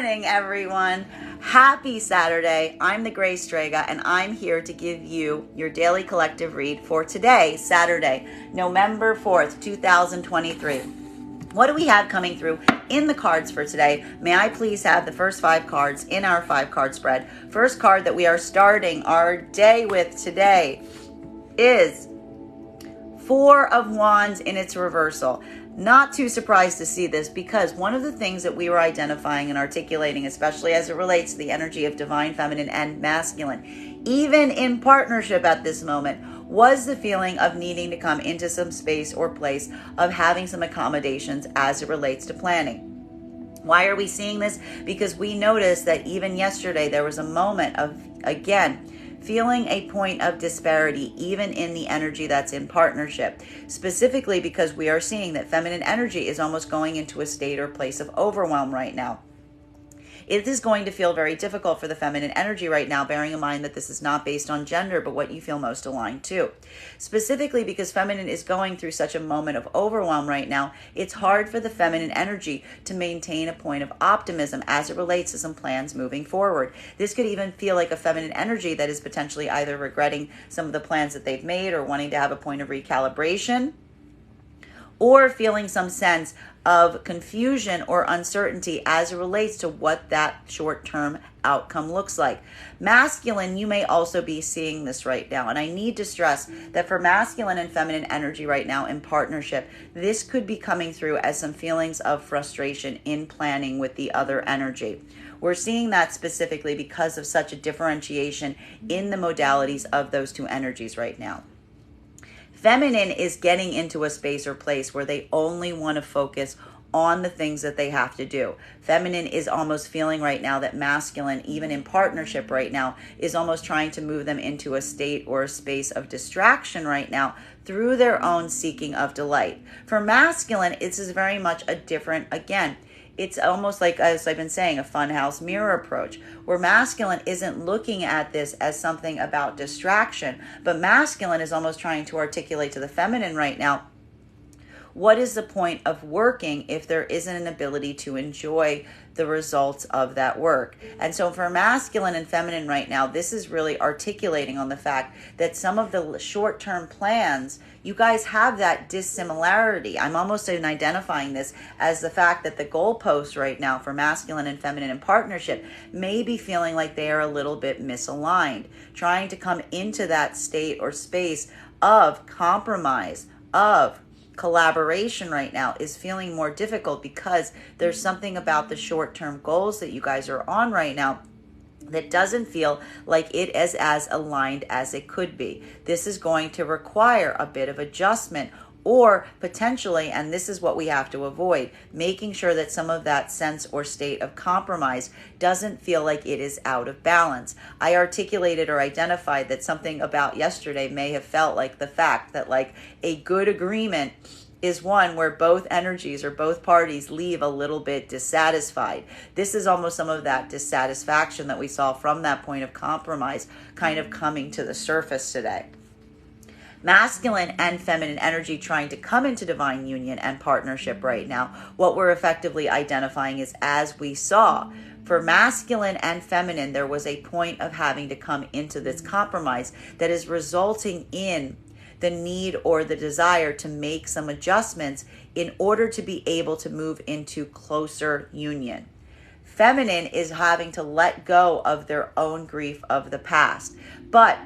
morning, everyone. Happy Saturday. I'm the Gray Strega, and I'm here to give you your daily collective read for today, Saturday, November 4th, 2023. What do we have coming through in the cards for today? May I please have the first 5 cards in our 5-card spread? First card that we are starting our day with today is 4 of Wands in its reversal. Not too surprised to see this, because one of the things that we were identifying and articulating, especially as it relates to the energy of divine feminine and masculine, even in partnership at this moment, was the feeling of needing to come into some space or place of having some accommodations as it relates to planning. Why are we seeing this? Because we noticed that even yesterday there was a moment of, again, feeling a point of disparity even in the energy that's in partnership, specifically because we are seeing that feminine energy is almost going into a state or place of overwhelm right now. It is going to feel very difficult for the feminine energy right now, bearing in mind that this is not based on gender, but what you feel most aligned to. Specifically because feminine is going through such a moment of overwhelm right now, it's hard for the feminine energy to maintain a point of optimism as it relates to some plans moving forward. This could even feel like a feminine energy that is potentially either regretting some of the plans that they've made or wanting to have a point of recalibration, or feeling some sense of confusion or uncertainty as it relates to what that short-term outcome looks like. Masculine, you may also be seeing this right now. And I need to stress that for masculine and feminine energy right now in partnership, this could be coming through as some feelings of frustration in planning with the other energy. We're seeing that specifically because of such a differentiation in the modalities of those two energies right now. Feminine is getting into a space or place where they only want to focus on the things that they have to do. Feminine is almost feeling right now that masculine, even in partnership right now, is almost trying to move them into a state or a space of distraction right now through their own seeking of delight. For masculine, this is very much a different, again, it's almost like, as I've been saying, a funhouse mirror approach, where masculine isn't looking at this as something about distraction, but masculine is almost trying to articulate to the feminine right now, what is the point of working if there isn't an ability to enjoy the results of that work? And so for masculine and feminine right now, this is really articulating on the fact that some of the short-term plans, you guys have that dissimilarity. I'm almost identifying this as the fact that the goalposts right now for masculine and feminine in partnership may be feeling like they are a little bit misaligned, trying to come into that state or space of compromise, of collaboration right now is feeling more difficult because there's something about the short-term goals that you guys are on right now that doesn't feel like it is as aligned as it could be. This is going to require a bit of adjustment, or potentially, and this is what we have to avoid, making sure that some of that sense or state of compromise doesn't feel like it is out of balance. I articulated or identified that something about yesterday may have felt like the fact that like a good agreement is one where both energies or both parties leave a little bit dissatisfied. This is almost some of that dissatisfaction that we saw from that point of compromise kind of coming to the surface today. Masculine and feminine energy trying to come into divine union and partnership right now, what we're effectively identifying is, as we saw, for masculine and feminine, there was a point of having to come into this compromise that is resulting in the need or the desire to make some adjustments in order to be able to move into closer union. Feminine is having to let go of their own grief of the past. But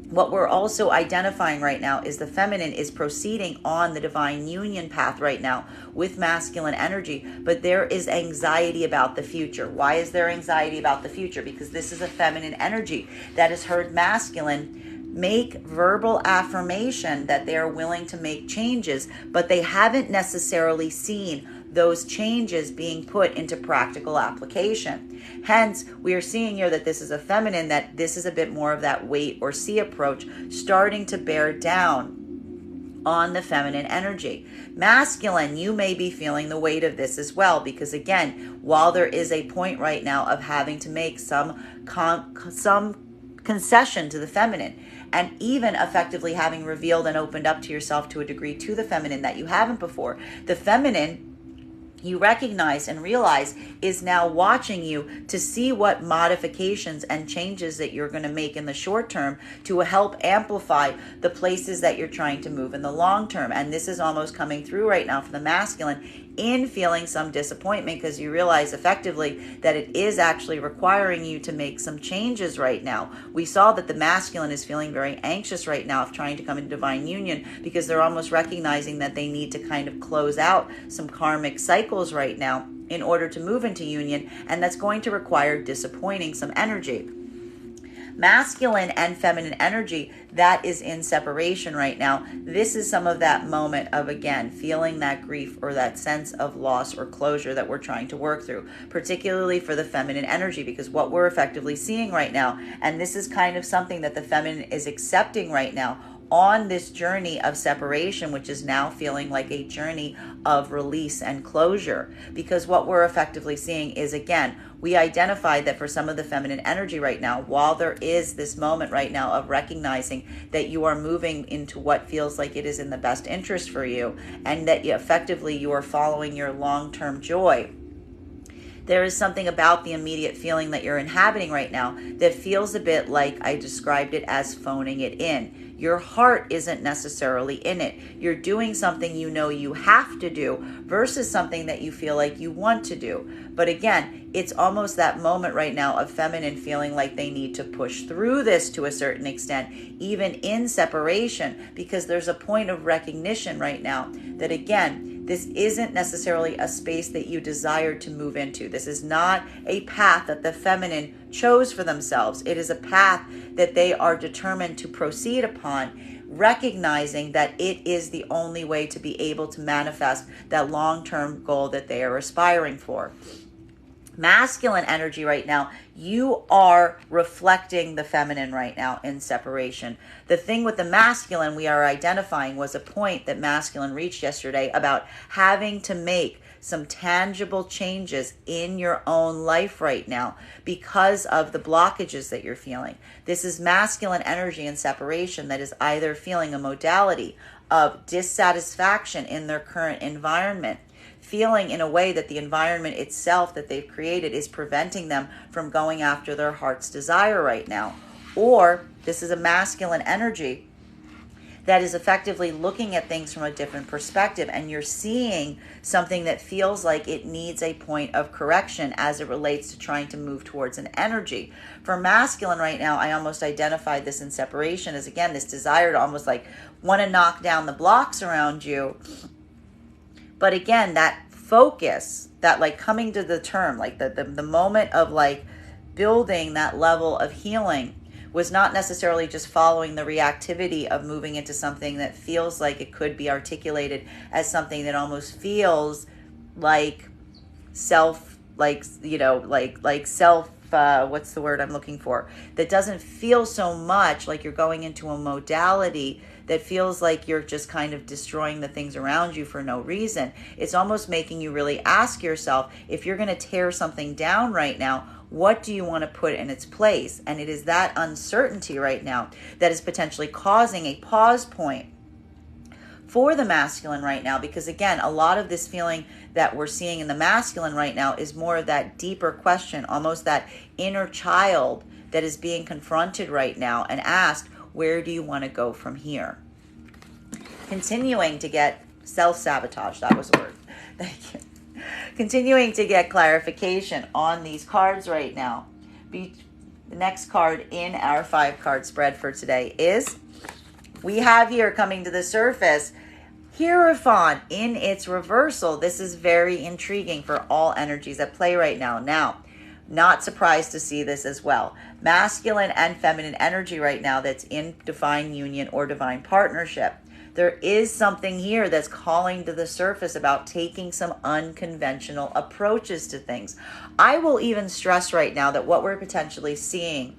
what we're also identifying right now is the feminine is proceeding on the divine union path right now with masculine energy, but there is anxiety about the future. Why is there anxiety about the future? Because this is a feminine energy that has heard masculine make verbal affirmation that they are willing to make changes, but they haven't necessarily seen those changes being put into practical application. Hence, we are seeing here that this is a feminine, that this is a bit more of that wait or see approach starting to bear down on the feminine energy. Masculine, you may be feeling the weight of this as well, because again, while there is a point right now of having to make some concession to the feminine, and even effectively having revealed and opened up to yourself to a degree to the feminine that you haven't before, the feminine you recognize and realize is now watching you to see what modifications and changes that you're going to make in the short term to help amplify the places that you're trying to move in the long term. And this is almost coming through right now for the masculine in feeling some disappointment, because you realize effectively that it is actually requiring you to make some changes right now. We saw that the masculine is feeling very anxious right now of trying to come into divine union, because they're almost recognizing that they need to kind of close out some karmic cycles right now in order to move into union, and that's going to require disappointing some energy. Masculine and feminine energy that is in separation right now, this is some of that moment of, again, feeling that grief or that sense of loss or closure that we're trying to work through, particularly for the feminine energy, because what we're effectively seeing right now, and this is kind of something that the feminine is accepting right now on this journey of separation, which is now feeling like a journey of release and closure. Because what we're effectively seeing is, again, we identified that for some of the feminine energy right now, while there is this moment right now of recognizing that you are moving into what feels like it is in the best interest for you, and that effectively you are following your long-term joy, there is something about the immediate feeling that you're inhabiting right now that feels a bit like I described it as phoning it in. Your heart isn't necessarily in it. You're doing something you know you have to do versus something that you feel like you want to do. But again, it's almost that moment right now of feminine feeling like they need to push through this to a certain extent, even in separation, because there's a point of recognition right now that, again, this isn't necessarily a space that you desire to move into. This is not a path that the feminine chose for themselves. It is a path that they are determined to proceed upon, recognizing that it is the only way to be able to manifest that long-term goal that they are aspiring for. Masculine energy right now, you are reflecting the feminine right now in separation. The thing with the masculine we are identifying was a point that masculine reached yesterday about having to make some tangible changes in your own life right now because of the blockages that you're feeling. This is masculine energy in separation that is either feeling a modality of dissatisfaction in their current environment, feeling in a way that the environment itself that they've created is preventing them from going after their heart's desire right now. Or this is a masculine energy that is effectively looking at things from a different perspective, and you're seeing something that feels like it needs a point of correction as it relates to trying to move towards an energy. For masculine right now, I almost identified this in separation as, again, this desire to almost like want to knock down the blocks around you. But again, that focus, that like coming to the term, like the moment of like building that level of healing was not necessarily just following the reactivity of moving into something that feels like it could be articulated as something that almost feels like self, like, you know, like self, what's the word I'm looking for? That doesn't feel so much like you're going into a modality that feels like you're just kind of destroying the things around you for no reason. It's almost making you really ask yourself, if you're going to tear something down right now, what do you want to put in its place? And it is that uncertainty right now that is potentially causing a pause point for the masculine right now, because again, a lot of this feeling that we're seeing in the masculine right now is more of that deeper question, almost that inner child that is being confronted right now and asked, where do you want to go from here? Continuing to get self-sabotage, that was a word. Thank you. Continuing to get clarification on these cards right now. The next card in our 5-card spread for today is, we have here coming to the surface, Hierophant in its reversal. This is very intriguing for all energies at play right now. Now, not surprised to see this as well. Masculine and feminine energy right now that's in divine union or divine partnership. There is something here that's calling to the surface about taking some unconventional approaches to things. I will even stress right now that what we're potentially seeing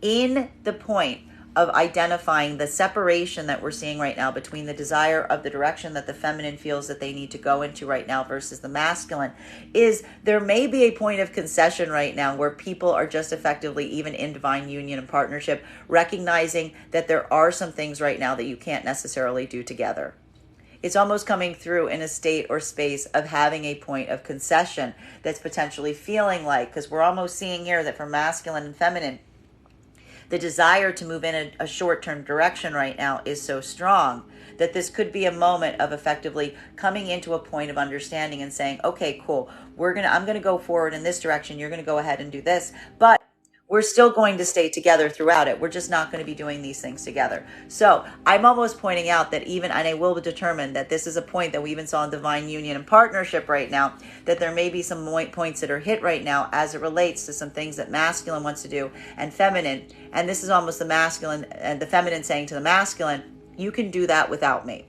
in the point of identifying the separation that we're seeing right now between the desire of the direction that the feminine feels that they need to go into right now versus the masculine is there may be a point of concession right now where people are just effectively, even in divine union and partnership, recognizing that there are some things right now that you can't necessarily do together. it's almost coming through in a state or space of having a point of concession that's potentially feeling like, because we're almost seeing here that for masculine and feminine, the desire to move in a short-term direction right now is so strong that this could be a moment of effectively coming into a point of understanding and saying, okay, cool, I'm going to go forward in this direction. You're going to go ahead and do this, but we're still going to stay together throughout it. We're just not going to be doing these things together. So I'm almost pointing out that and I will determine that this is a point that we even saw in divine union and partnership right now, that there may be some points that are hit right now as it relates to some things that masculine wants to do and feminine. And this is almost the masculine and the feminine saying to the masculine, you can do that without me.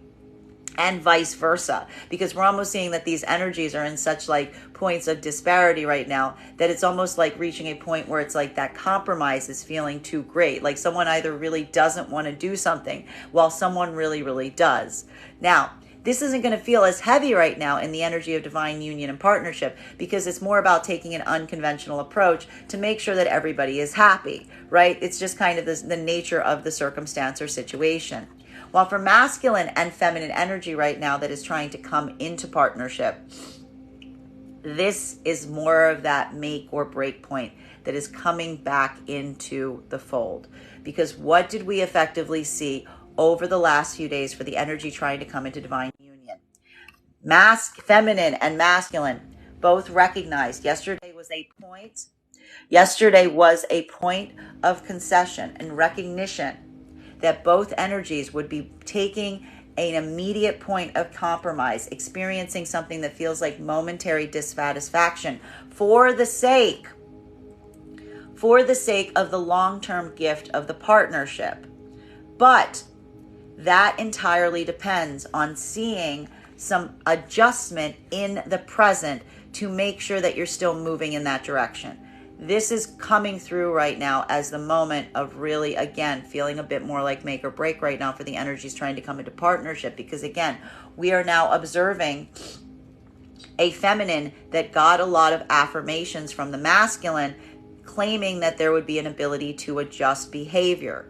And vice versa, because we're almost seeing that these energies are in such like points of disparity right now that it's almost like reaching a point where it's like that compromise is feeling too great. Like someone either really doesn't want to do something while someone really, really does. Now, this isn't going to feel as heavy right now in the energy of divine union and partnership, because it's more about taking an unconventional approach to make sure that everybody is happy, right? It's just kind of the nature of the circumstance or situation. While for masculine and feminine energy right now that is trying to come into partnership, this is more of that make or break point that is coming back into the fold. Because what did we effectively see over the last few days for the energy trying to come into divine union? Feminine and masculine both recognized yesterday was a point of concession and recognition that both energies would be taking an immediate point of compromise, experiencing something that feels like momentary dissatisfaction for the sake of the long-term gift of the partnership. But that entirely depends on seeing some adjustment in the present to make sure that you're still moving in that direction. This is coming through right now as the moment of really, again, feeling a bit more like make or break right now for the energies trying to come into partnership. Because again, we are now observing a feminine that got a lot of affirmations from the masculine, claiming that there would be an ability to adjust behavior.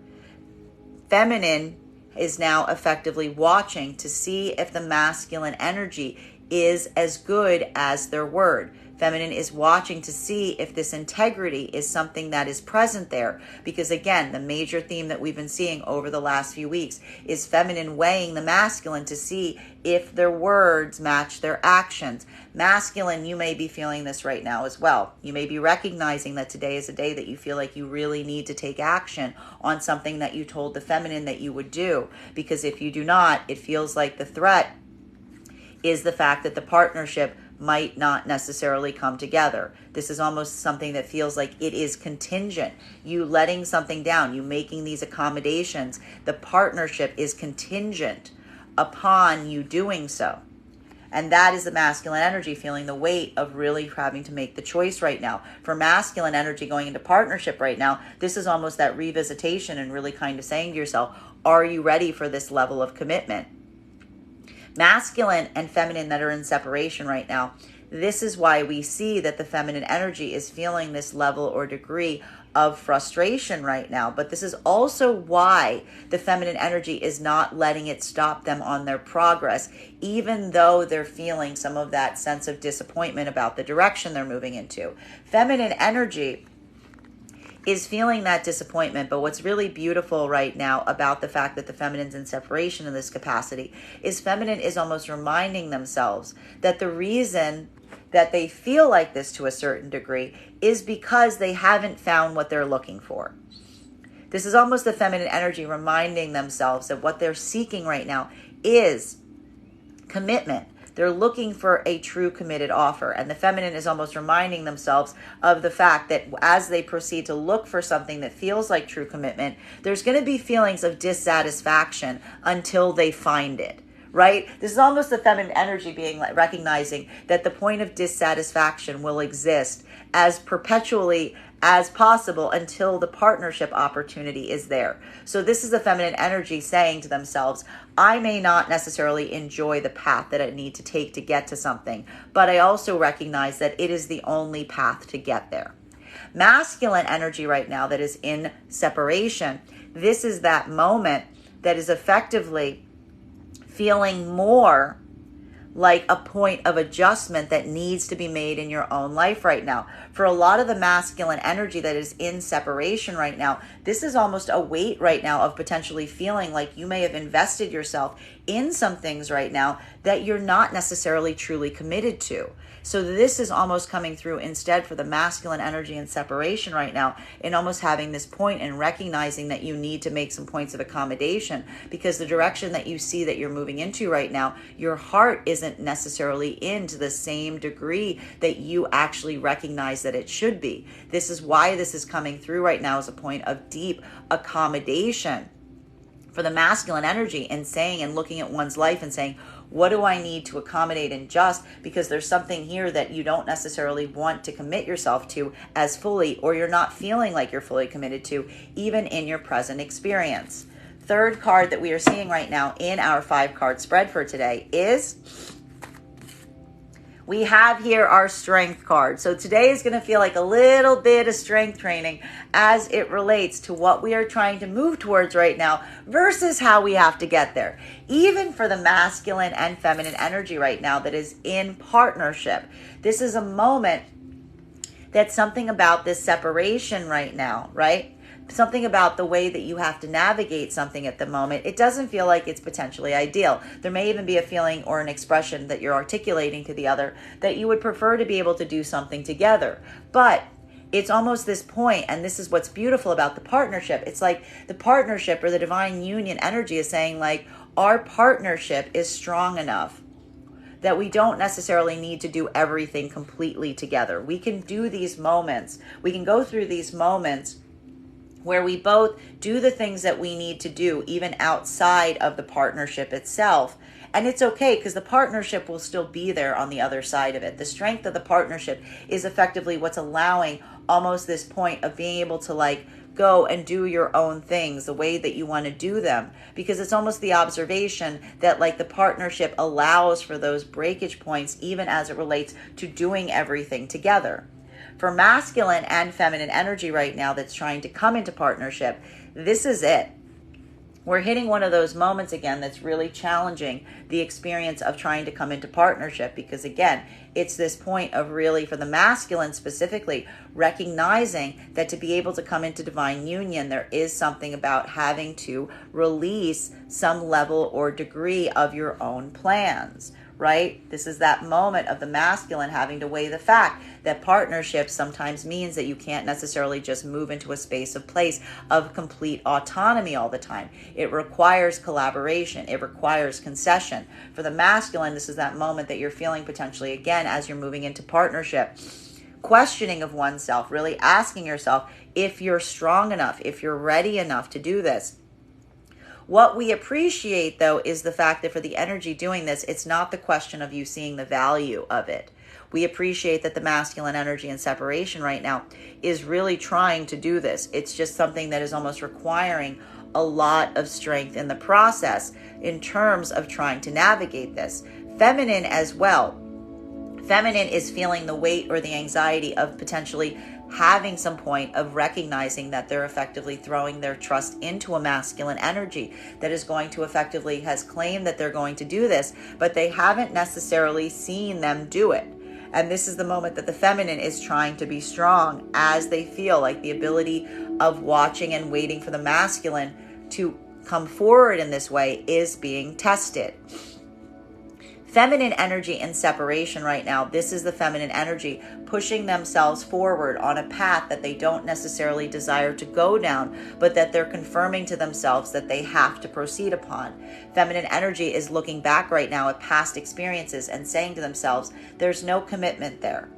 Feminine is now effectively watching to see if the masculine energy is as good as their word. Feminine is watching to see if this integrity is something that is present there. Because again, the major theme that we've been seeing over the last few weeks is feminine weighing the masculine to see if their words match their actions. Masculine, you may be feeling this right now as well. You may be recognizing that today is a day that you feel like you really need to take action on something that you told the feminine that you would do. Because if you do not, it feels like the threat is the fact that the partnership might not necessarily come together. This is almost something that feels like it is contingent. You letting something down, you making these accommodations. The partnership is contingent upon you doing so. And that is the masculine energy feeling the weight of really having to make the choice right now. For masculine energy going into partnership right now, this is almost that revisitation and really kind of saying to yourself, are you ready for this level of commitment? Masculine and feminine that are in separation right now, this is why we see that the feminine energy is feeling this level or degree of frustration right now. But this is also why the feminine energy is not letting it stop them on their progress, even though they're feeling some of that sense of disappointment about the direction they're moving into. Feminine energy is feeling that disappointment. But what's really beautiful right now about the fact that the feminine's in separation in this capacity is feminine is almost reminding themselves that the reason that they feel like this to a certain degree is because they haven't found what they're looking for. This is almost the feminine energy reminding themselves that what they're seeking right now is commitment. They're looking for a true committed offer. And the feminine is almost reminding themselves of the fact that as they proceed to look for something that feels like true commitment, there's going to be feelings of dissatisfaction until they find it, right? This is almost the feminine energy being like recognizing that the point of dissatisfaction will exist as perpetually as possible until the partnership opportunity is there. So this is the feminine energy saying to themselves, I may not necessarily enjoy the path that I need to take to get to something, but I also recognize that it is the only path to get there. Masculine energy right now that is in separation, this is that moment that is effectively feeling more like a point of adjustment that needs to be made in your own life right now. For a lot of the masculine energy that is in separation right now, this is almost a weight right now of potentially feeling like you may have invested yourself in some things right now that you're not necessarily truly committed to. So this is almost coming through instead for the masculine energy in separation right now, in almost having this point and recognizing that you need to make some points of accommodation, because the direction that you see that you're moving into right now, your heart isn't necessarily in to the same degree that you actually recognize that it should be. This is why this is coming through right now as a point of deep accommodation for the masculine energy, and saying and looking at one's life and saying, what do I need to accommodate and adjust, because there's something here that you don't necessarily want to commit yourself to as fully, or you're not feeling like you're fully committed to, even in your present experience. Third card that we are seeing right now in our 5-card spread for today is, we have here our strength card. So today is going to feel like a little bit of strength training as it relates to what we are trying to move towards right now versus how we have to get there. Even for the masculine and feminine energy right now that is in partnership, this is a moment that's something about this separation right now, right? Something about the way that you have to navigate something at the moment. It doesn't feel like it's potentially ideal. There may even be a feeling or an expression that you're articulating to the other that you would prefer to be able to do something together. But it's almost this point, and this is what's beautiful about the partnership. It's like the partnership or the divine union energy is saying, like, our partnership is strong enough that we don't necessarily need to do everything completely together. We can do these moments. We can go through these moments where we both do the things that we need to do, even outside of the partnership itself. And it's okay, because the partnership will still be there on the other side of it. The strength of the partnership is effectively what's allowing almost this point of being able to, like, go and do your own things the way that you want to do them, because it's almost the observation that, like, the partnership allows for those breakage points, even as it relates to doing everything together. For masculine and feminine energy right now that's trying to come into partnership, this is it. We're hitting one of those moments again that's really challenging the experience of trying to come into partnership, because again, it's this point of really, for the masculine specifically, recognizing that to be able to come into divine union, there is something about having to release some level or degree of your own plans. Right? This is that moment of the masculine having to weigh the fact that partnership sometimes means that you can't necessarily just move into a space of place of complete autonomy all the time. It requires collaboration. It requires concession. For the masculine, this is that moment that you're feeling potentially, again, as you're moving into partnership, questioning of oneself, really asking yourself if you're strong enough, if you're ready enough to do this. What we appreciate, though, is the fact that for the energy doing this, it's not the question of you seeing the value of it. We appreciate that the masculine energy in separation right now is really trying to do this. It's just something that is almost requiring a lot of strength in the process in terms of trying to navigate this. Feminine as well. Feminine is feeling the weight or the anxiety of potentially having some point of recognizing that they're effectively throwing their trust into a masculine energy that is going to effectively, has claimed that they're going to do this, but they haven't necessarily seen them do it. And this is the moment that the feminine is trying to be strong, as they feel like the ability of watching and waiting for the masculine to come forward in this way is being tested. Feminine energy in separation right now, this is the feminine energy pushing themselves forward on a path that they don't necessarily desire to go down, but that they're confirming to themselves that they have to proceed upon. Feminine energy is looking back right now at past experiences and saying to themselves, there's no commitment there.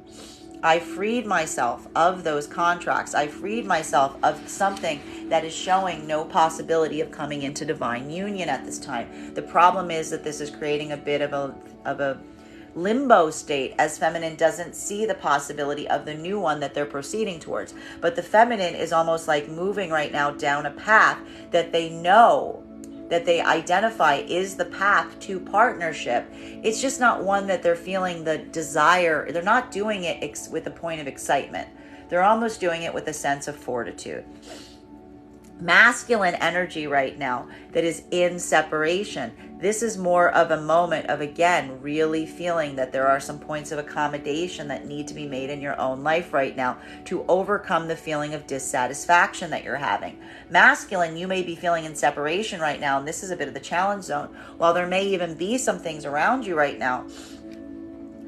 I freed myself of those contracts. I freed myself of something that is showing no possibility of coming into divine union at this time. The problem is that this is creating a bit of a limbo state, as feminine doesn't see the possibility of the new one that they're proceeding towards. But the feminine is almost like moving right now down a path that they know, that they identify is the path to partnership. It's just not one that they're feeling the desire. They're not doing it with a point of excitement. They're almost doing it with a sense of fortitude. masculine energy right now that is in separation. This is more of a moment of, again, really feeling that there are some points of accommodation that need to be made in your own life right now to overcome the feeling of dissatisfaction that you're having. Masculine, you may be feeling in separation right now, and this is a bit of the challenge zone. While there may even be some things around you right now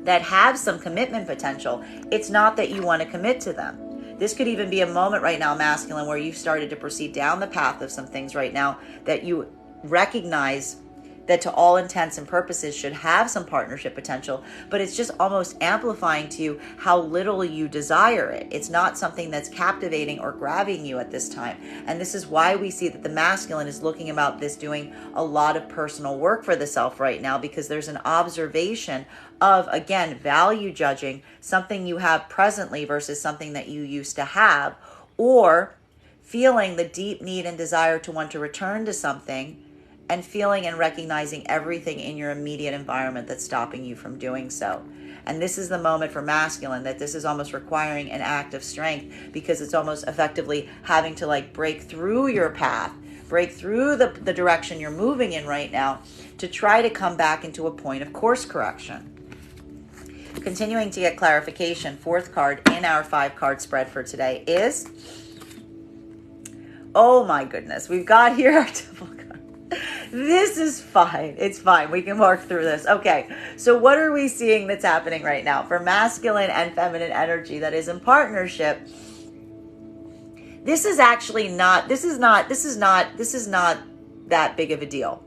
that have some commitment potential, it's not that you want to commit to them. This could even be a moment right now, masculine, where you've started to proceed down the path of some things right now that you recognize that to all intents and purposes should have some partnership potential, but it's just almost amplifying to you how little you desire it. It's not something that's captivating or grabbing you at this time. And this is why we see that the masculine is looking about this doing a lot of personal work for the self right now, because there's an observation of, again, value judging something you have presently versus something that you used to have, or feeling the deep need and desire to want to return to something and feeling and recognizing everything in your immediate environment that's stopping you from doing so. And this is the moment for masculine that this is almost requiring an act of strength, because it's almost effectively having to like break through your path, break through the direction you're moving in right now to try to come back into a point of course correction. Continuing to get clarification, fourth card in our 5-card spread for today is, oh my goodness, we've got here our double card. This is fine. It's fine. We can work through this. Okay. So what are we seeing that's happening right now for masculine and feminine energy that is in partnership? This is actually not that big of a deal.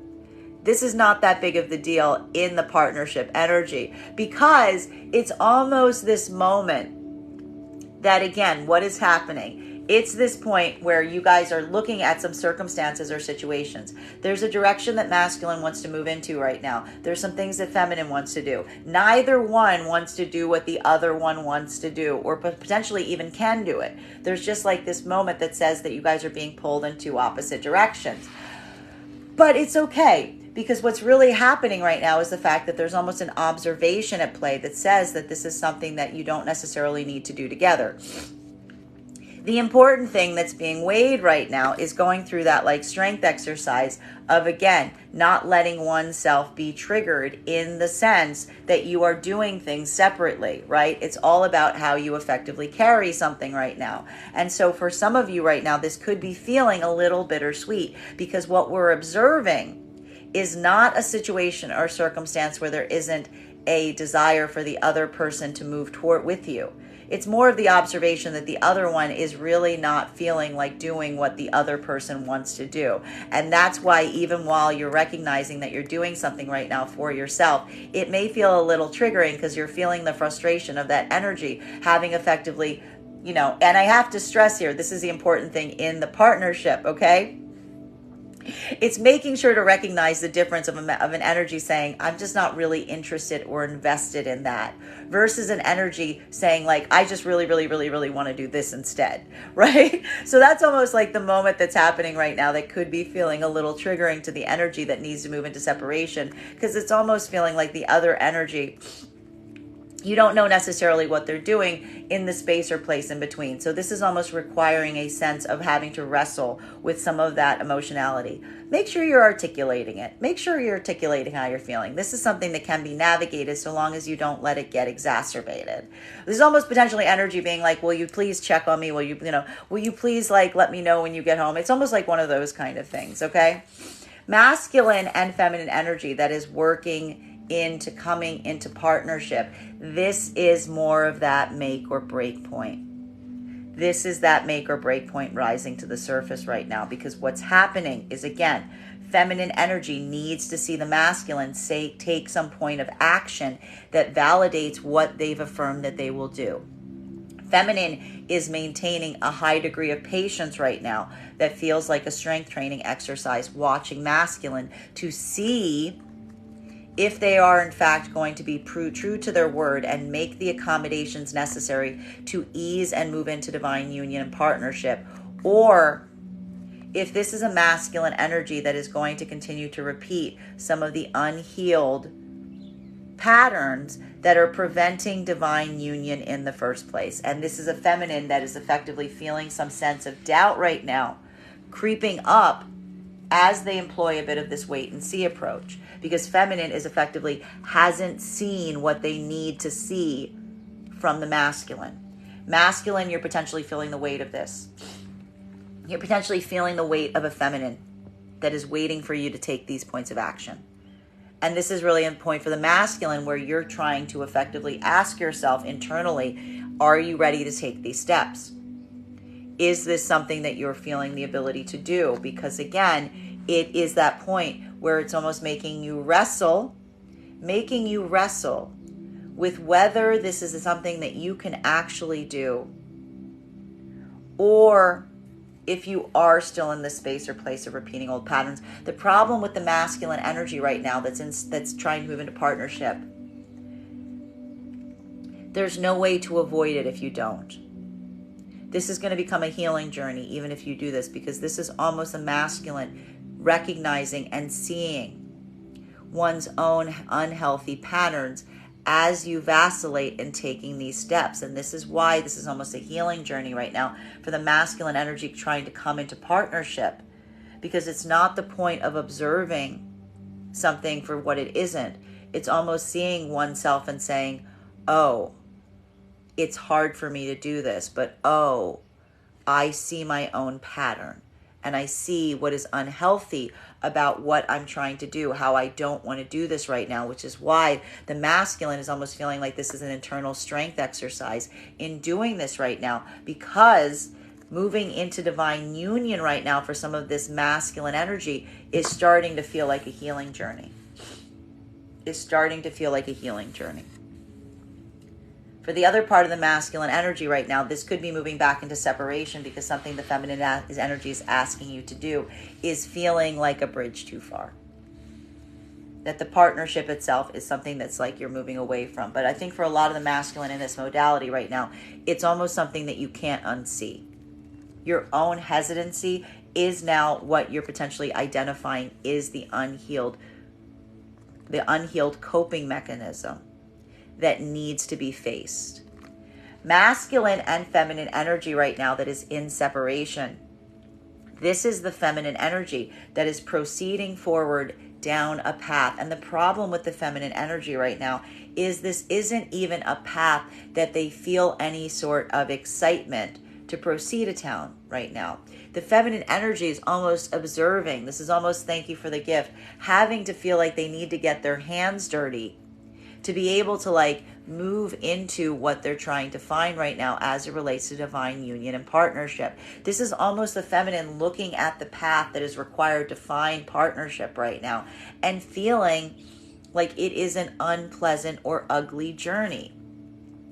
This is not that big of the deal in the partnership energy, because it's almost this moment that, again, what is happening? It's this point where you guys are looking at some circumstances or situations. There's a direction that masculine wants to move into right now. There's some things that feminine wants to do. Neither one wants to do what the other one wants to do, or potentially even can do it. There's just like this moment that says that you guys are being pulled in two opposite directions. But it's okay, because what's really happening right now is the fact that there's almost an observation at play that says that this is something that you don't necessarily need to do together. The important thing that's being weighed right now is going through that like strength exercise of, again, not letting oneself be triggered in the sense that you are doing things separately, right? It's all about how you effectively carry something right now. And so for some of you right now, this could be feeling a little bittersweet, because what we're observing is not a situation or circumstance where there isn't a desire for the other person to move toward with you. It's more of the observation that the other one is really not feeling like doing what the other person wants to do. And that's why even while you're recognizing that you're doing something right now for yourself, it may feel a little triggering, because you're feeling the frustration of that energy having effectively, and I have to stress here, this is the important thing in the partnership, okay? It's making sure to recognize the difference of an energy saying, I'm just not really interested or invested in that, versus an energy saying like, I just really, really, really, really want to do this instead, right? So that's almost like the moment that's happening right now that could be feeling a little triggering to the energy that needs to move into separation, because it's almost feeling like the other energy, you don't know necessarily what they're doing in the space or place in between. So this is almost requiring a sense of having to wrestle with some of that emotionality. Make sure you're articulating it. Make sure you're articulating how you're feeling. This is something that can be navigated so long as you don't let it get exacerbated. This is almost potentially energy being like, will you please check on me? Will you please like let me know when you get home? It's almost like one of those kind of things, okay? Masculine and feminine energy that is working into coming into partnership. This is more of that make or break point. This is that make or break point rising to the surface right now, because what's happening is, again, feminine energy needs to see the masculine take some point of action that validates what they've affirmed that they will do. Feminine is maintaining a high degree of patience right now that feels like a strength training exercise, watching masculine to see if they are in fact going to be true to their word and make the accommodations necessary to ease and move into divine union and partnership, or if this is a masculine energy that is going to continue to repeat some of the unhealed patterns that are preventing divine union in the first place. And this is a feminine that is effectively feeling some sense of doubt right now, creeping up as they employ a bit of this wait and see approach, because feminine is effectively hasn't seen what they need to see from the masculine. Masculine, you're potentially feeling the weight of this. You're potentially feeling the weight of a feminine that is waiting for you to take these points of action. And this is really a point for the masculine where you're trying to effectively ask yourself internally, are you ready to take these steps? Is this something that you're feeling the ability to do? Because again, it is that point where it's almost making you wrestle with whether this is something that you can actually do, or if you are still in this space or place of repeating old patterns. The problem with the masculine energy right now that's trying to move into partnership, there's no way to avoid it if you don't. This is going to become a healing journey even if you do this, because this is almost a masculine recognizing and seeing one's own unhealthy patterns as you vacillate in taking these steps. And this is why this is almost a healing journey right now for the masculine energy trying to come into partnership, because it's not the point of observing something for what it isn't. It's almost seeing oneself and saying, oh, it's hard for me to do this, but oh, I see my own pattern and I see what is unhealthy about what I'm trying to do, how I don't want to do this right now, which is why the masculine is almost feeling like this is an internal strength exercise in doing this right now, because moving into divine union right now for some of this masculine energy is starting to feel like a healing journey. For the other part of the masculine energy right now, this could be moving back into separation, because something the feminine energy is asking you to do is feeling like a bridge too far. That the partnership itself is something that's like you're moving away from. But I think for a lot of the masculine in this modality right now, it's almost something that you can't unsee. Your own hesitancy is now what you're potentially identifying is the unhealed coping mechanism that needs to be faced. Masculine and feminine energy right now that is in separation. This is the feminine energy that is proceeding forward down a path. And the problem with the feminine energy right now is this isn't even a path that they feel any sort of excitement to proceed to town right now. The feminine energy is almost observing. This is almost, thank you for the gift, having to feel like they need to get their hands dirty to be able to like move into what they're trying to find right now as it relates to divine union and partnership. This is almost the feminine looking at the path that is required to find partnership right now and feeling like it is an unpleasant or ugly journey.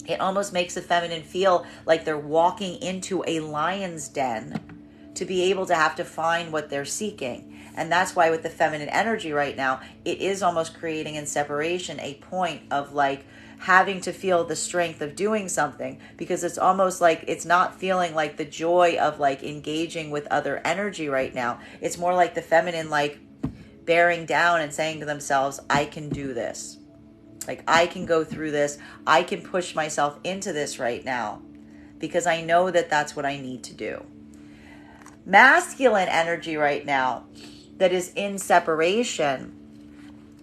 It almost makes the feminine feel like they're walking into a lion's den to be able to have to find what they're seeking. And that's why with the feminine energy right now, it is almost creating in separation a point of like having to feel the strength of doing something, because it's almost like it's not feeling like the joy of like engaging with other energy right now. It's more like the feminine like bearing down and saying to themselves, I can do this. Like I can go through this. I can push myself into this right now because I know that that's what I need to do. Masculine energy right now that is in separation,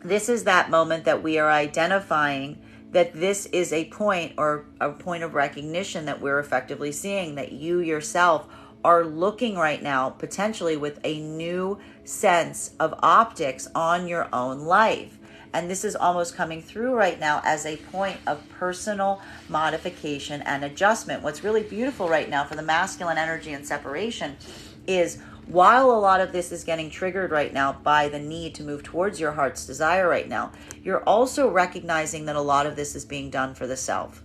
this is that moment that we are identifying that this is a point or a point of recognition that we're effectively seeing, that you yourself are looking right now potentially with a new sense of optics on your own life. And this is almost coming through right now as a point of personal modification and adjustment. What's really beautiful right now for the masculine energy and separation is while a lot of this is getting triggered right now by the need to move towards your heart's desire right now, you're also recognizing that a lot of this is being done for the self.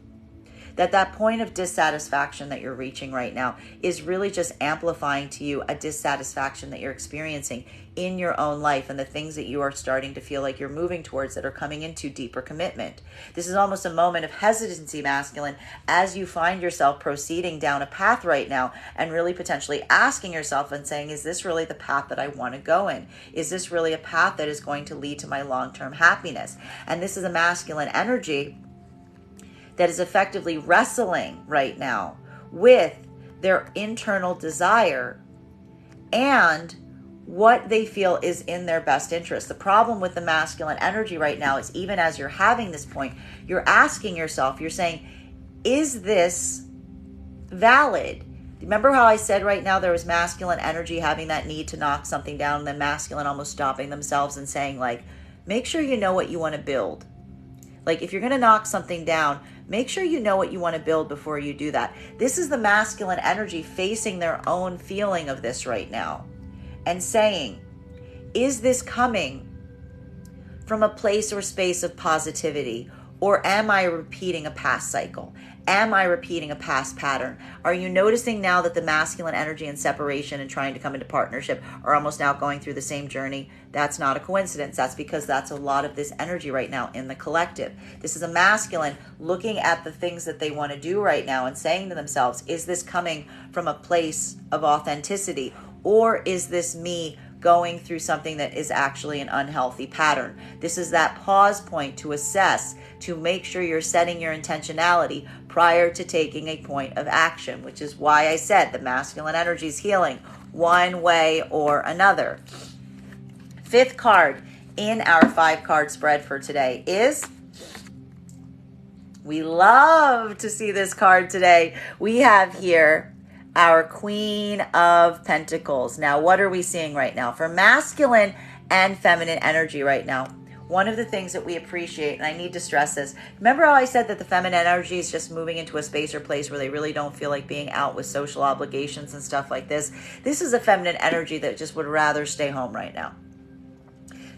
That point of dissatisfaction that you're reaching right now is really just amplifying to you a dissatisfaction that you're experiencing in your own life and the things that you are starting to feel like you're moving towards that are coming into deeper commitment. This is almost a moment of hesitancy, masculine, as you find yourself proceeding down a path right now and really potentially asking yourself and saying, is this really the path that I want to go in? Is this really a path that is going to lead to my long-term happiness? And this is a masculine energy that is effectively wrestling right now with their internal desire and what they feel is in their best interest. The problem with the masculine energy right now is, even as you're having this point, you're asking yourself, you're saying, is this valid? Remember how I said right now there was masculine energy having that need to knock something down, and then masculine almost stopping themselves and saying, like, make sure you know what you want to build. Like, if you're going to knock something down, make sure you know what you want to build before you do that. This is the masculine energy facing their own feeling of this right now and saying, is this coming from a place or space of positivity, or am I repeating a past cycle? Am I repeating a past pattern? Are you noticing now that the masculine energy and separation and trying to come into partnership are almost now going through the same journey? That's not a coincidence. That's because that's a lot of this energy right now in the collective. This is a masculine looking at the things that they want to do right now and saying to themselves, is this coming from a place of authenticity, or is this me going through something that is actually an unhealthy pattern? This is that pause point to assess, to make sure you're setting your intentionality prior to taking a point of action, which is why I said the masculine energy is healing one way or another. Fifth card in our 5-card spread for today is, we love to see this card today. We have here our Queen of Pentacles. Now, what are we seeing right now? For masculine and feminine energy right now, one of the things that we appreciate, and I need to stress this, remember how I said that the feminine energy is just moving into a space or place where they really don't feel like being out with social obligations and stuff like this? This is a feminine energy that just would rather stay home right now.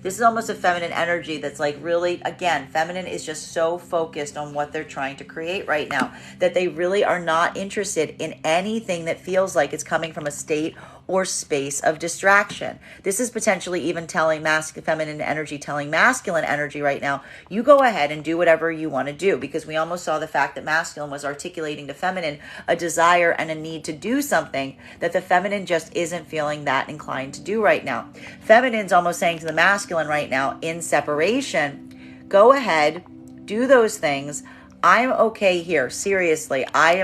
This is almost a feminine energy that's like, really, again, feminine is just so focused on what they're trying to create right now that they really are not interested in anything that feels like it's coming from a state or space of distraction. This is potentially even telling feminine energy, telling masculine energy right now, you go ahead and do whatever you want to do, because we almost saw the fact that masculine was articulating to feminine a desire and a need to do something that the feminine just isn't feeling that inclined to do right now. Feminine's almost saying to the masculine right now, in separation, go ahead, do those things. I'm okay here. Seriously, I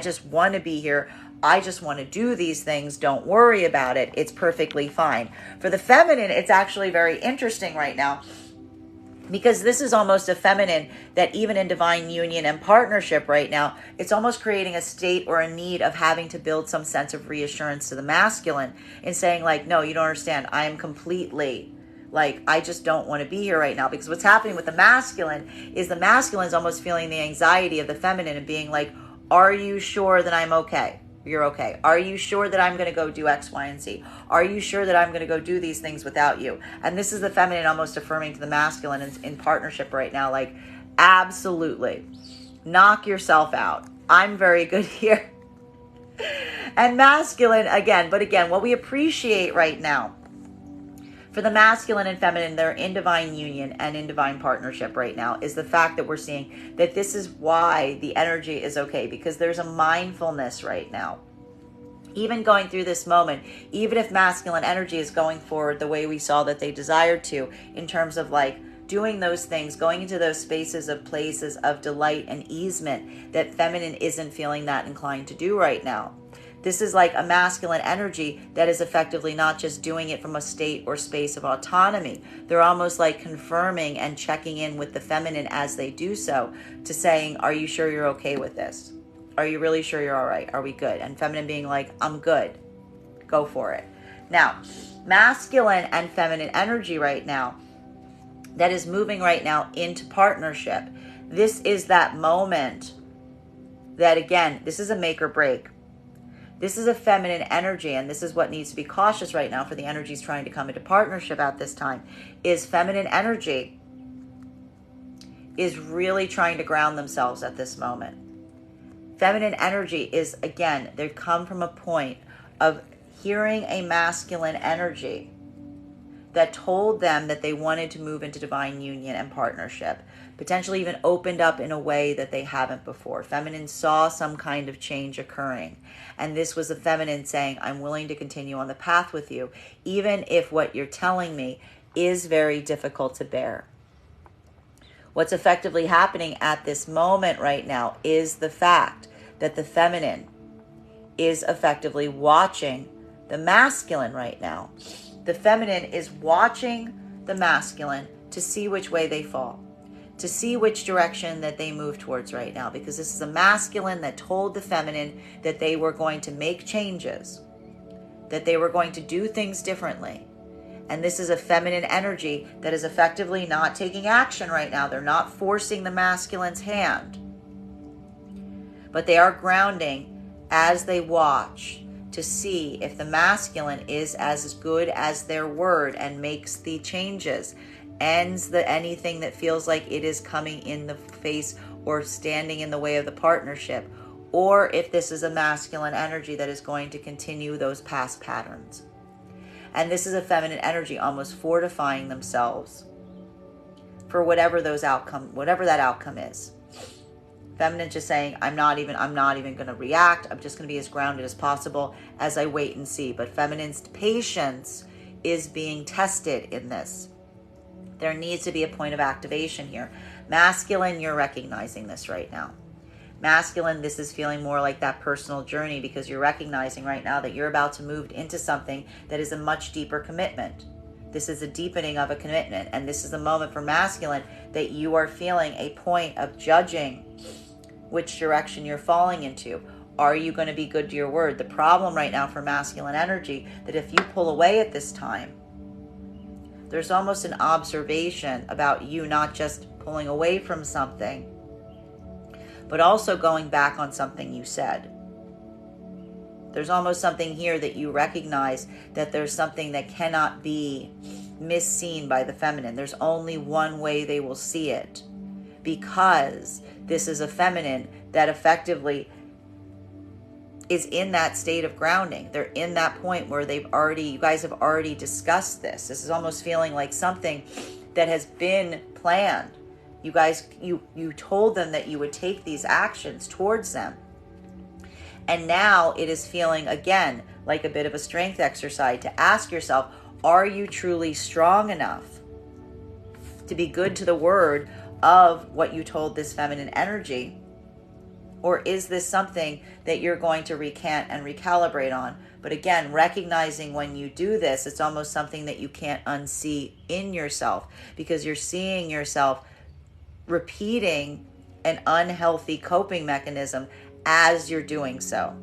just want to be here. I just want to do these things. Don't worry about it. It's perfectly fine. For the feminine, it's actually very interesting right now, because this is almost a feminine that even in divine union and partnership right now, it's almost creating a state or a need of having to build some sense of reassurance to the masculine and saying, like, no, you don't understand. I am completely, like, I just don't want to be here right now. Because what's happening with the masculine is almost feeling the anxiety of the feminine and being like, are you sure that I'm okay? You're okay. Are you sure that I'm going to go do X, Y, and Z? Are you sure that I'm going to go do these things without you? And this is the feminine almost affirming to the masculine in partnership right now, like, absolutely. Knock yourself out. I'm very good here. And masculine, again, what we appreciate right now, for the masculine and feminine, they're in divine union and in divine partnership right now, is the fact that we're seeing that this is why the energy is okay, because there's a mindfulness right now. Even going through this moment, even if masculine energy is going forward the way we saw that they desired to, in terms of like doing those things, going into those spaces of places of delight and easement that feminine isn't feeling that inclined to do right now. This is like a masculine energy that is effectively not just doing it from a state or space of autonomy. They're almost like confirming and checking in with the feminine as they do so, to saying, are you sure you're okay with this? Are you really sure you're all right? Are we good? And feminine being like, I'm good. Go for it. Now, masculine and feminine energy right now that is moving right now into partnership. This is that moment that, again, this is a make or break. This is a feminine energy, and this is what needs to be cautious right now for the energies trying to come into partnership at this time, is feminine energy is really trying to ground themselves at this moment. Feminine energy is, again, they come from a point of hearing a masculine energy that told them that they wanted to move into divine union and partnership, potentially even opened up in a way that they haven't before. Feminine saw some kind of change occurring. And this was the feminine saying, I'm willing to continue on the path with you, even if what you're telling me is very difficult to bear. What's effectively happening at this moment right now is the fact that the feminine is effectively watching The masculine right now, the feminine is watching the masculine to see which way they fall, to see which direction that they move towards right now, because this is a masculine that told the feminine that they were going to make changes, that they were going to do things differently. And this is a feminine energy that is effectively not taking action right now. They're not forcing the masculine's hand, but they are grounding as they watch to see if the masculine is as good as their word and makes the changes, ends anything that feels like it is coming in the face or standing in the way of the partnership, or if this is a masculine energy that is going to continue those past patterns. And this is a feminine energy almost fortifying themselves for whatever that outcome is. Feminine just saying, I'm not even going to react. I'm just going to be as grounded as possible as I wait and see. But feminine's patience is being tested in this. There needs to be a point of activation here. Masculine, you're recognizing this right now. Masculine, this is feeling more like that personal journey, because you're recognizing right now that you're about to move into something that is a much deeper commitment. This is a deepening of a commitment. And this is the moment for masculine that you are feeling a point of judging which direction you're falling into. Are you going to be good to your word? The problem right now for masculine energy, that if you pull away at this time, there's almost an observation about you not just pulling away from something, but also going back on something you said. There's almost something here that you recognize that there's something that cannot be misseen by the feminine. There's only one way they will see it, because this is a feminine that effectively is in that state of grounding. They're in that point where you guys have already discussed this. This is almost feeling like something that has been planned. You guys, you told them that you would take these actions towards them. And now it is feeling, again, like a bit of a strength exercise to ask yourself, are you truly strong enough to be good to the word of what you told this feminine energy? Or is this something that you're going to recant and recalibrate on? But again, recognizing when you do this, it's almost something that you can't unsee in yourself, because you're seeing yourself repeating an unhealthy coping mechanism as you're doing so.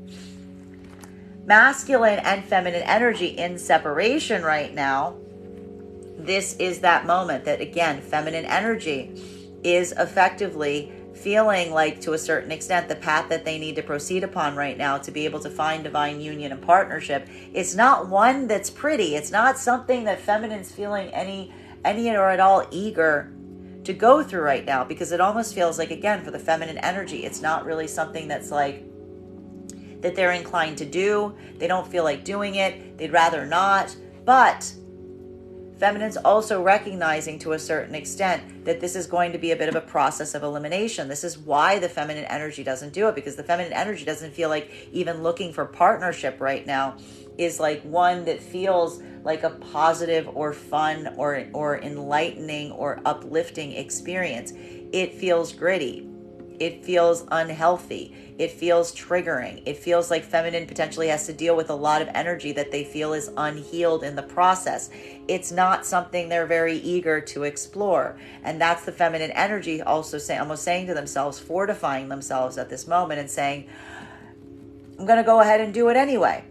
Masculine and feminine energy in separation right now. This is that moment that, again, feminine energy is effectively feeling like, to a certain extent, the path that they need to proceed upon right now to be able to find divine union and partnership. It's not one that's pretty. It's not something that feminine's feeling any or at all eager to go through right now, because it almost feels like, again, for the feminine energy, it's not really something that's like that they're inclined to do. They don't feel like doing it. They'd rather not. But feminine's also recognizing, to a certain extent, that this is going to be a bit of a process of elimination. This is why the feminine energy doesn't do it, because the feminine energy doesn't feel like even looking for partnership right now is like one that feels like a positive or fun or enlightening or uplifting experience. It feels gritty. It feels unhealthy. It feels triggering. It feels like feminine potentially has to deal with a lot of energy that they feel is unhealed in the process. It's not something they're very eager to explore. And that's the feminine energy also almost saying to themselves, fortifying themselves at this moment and saying, I'm going to go ahead and do it anyway.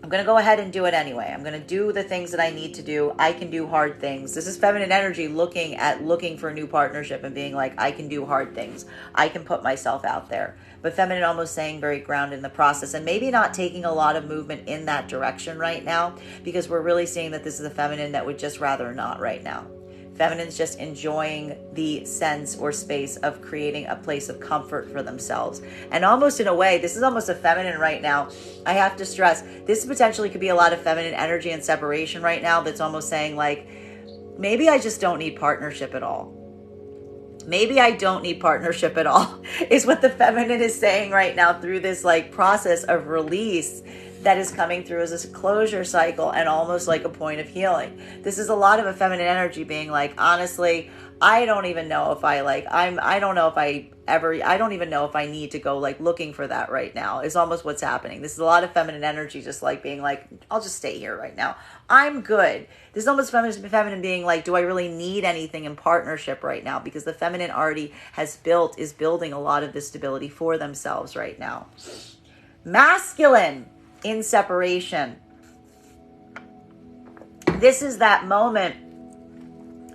I'm going to go ahead and do it anyway. I'm going to do the things that I need to do. I can do hard things. This is feminine energy looking for a new partnership and being like, I can do hard things. I can put myself out there. But feminine almost saying very grounded in the process, and maybe not taking a lot of movement in that direction right now, because we're really seeing that this is a feminine that would just rather not right now. Feminine's just enjoying the sense or space of creating a place of comfort for themselves. And almost in a way, this is almost a feminine right now. I have to stress, this potentially could be a lot of feminine energy and separation right now that's almost saying like, maybe I just don't need partnership at all. Maybe I don't need partnership at all is what the feminine is saying right now through this like process of release that is coming through as a closure cycle and almost like a point of healing. This is a lot of a feminine energy being like, honestly, I don't even know if I don't know if I don't even know if I need to go like looking for that right now is almost what's happening. This is a lot of feminine energy, just like being like, I'll just stay here right now. I'm good. This is almost feminine being like, do I really need anything in partnership right now? Because the feminine already is building a lot of this stability for themselves right now. Masculine in separation. This is that moment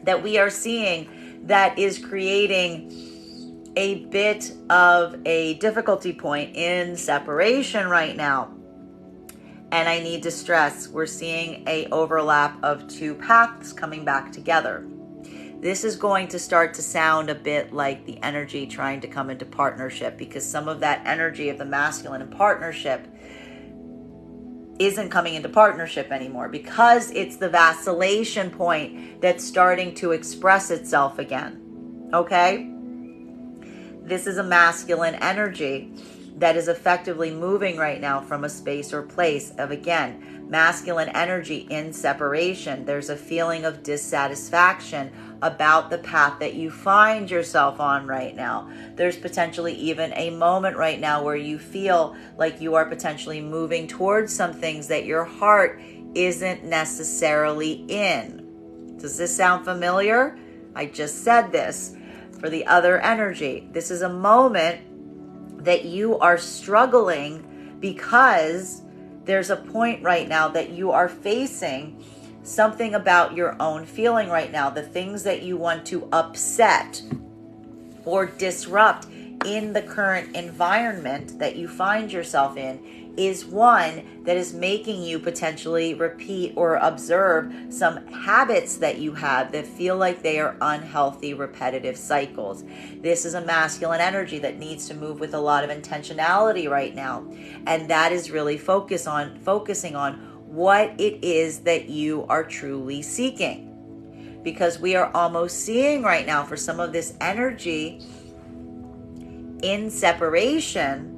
that we are seeing that is creating a bit of a difficulty point in separation right now. And I need to stress, we're seeing a overlap of two paths coming back together. This is going to start to sound a bit like the energy trying to come into partnership, because some of that energy of the masculine in partnership isn't coming into partnership anymore, because it's the vacillation point that's starting to express itself again. Okay? This is a masculine energy that is effectively moving right now from a space or place of, again, masculine energy in separation. There's a feeling of dissatisfaction about the path that you find yourself on right now. There's potentially even a moment right now where you feel like you are potentially moving towards some things that your heart isn't necessarily in. Does this sound familiar? I just said this. For the other energy, this is a moment that you are struggling because there's a point right now that you are facing something about your own feeling right now. The things that you want to upset or disrupt in the current environment that you find yourself in is one that is making you potentially repeat or observe some habits that you have that feel like they are unhealthy, repetitive cycles. This is a masculine energy that needs to move with a lot of intentionality right now. And that is really focusing on what it is that you are truly seeking. Because we are almost seeing right now for some of this energy in separation,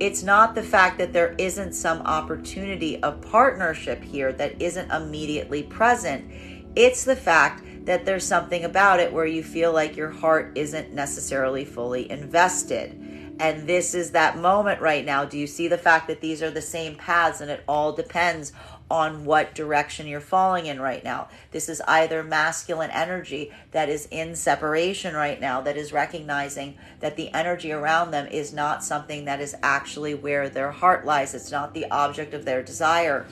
it's not the fact that there isn't some opportunity of partnership here that isn't immediately present. It's the fact that there's something about it where you feel like your heart isn't necessarily fully invested. And this is that moment right now. Do you see the fact that these are the same paths, and it all depends on what direction you're falling in right now? This is either masculine energy that is in separation right now, that is recognizing that the energy around them is not something that is actually where their heart lies. It's not the object of their desire.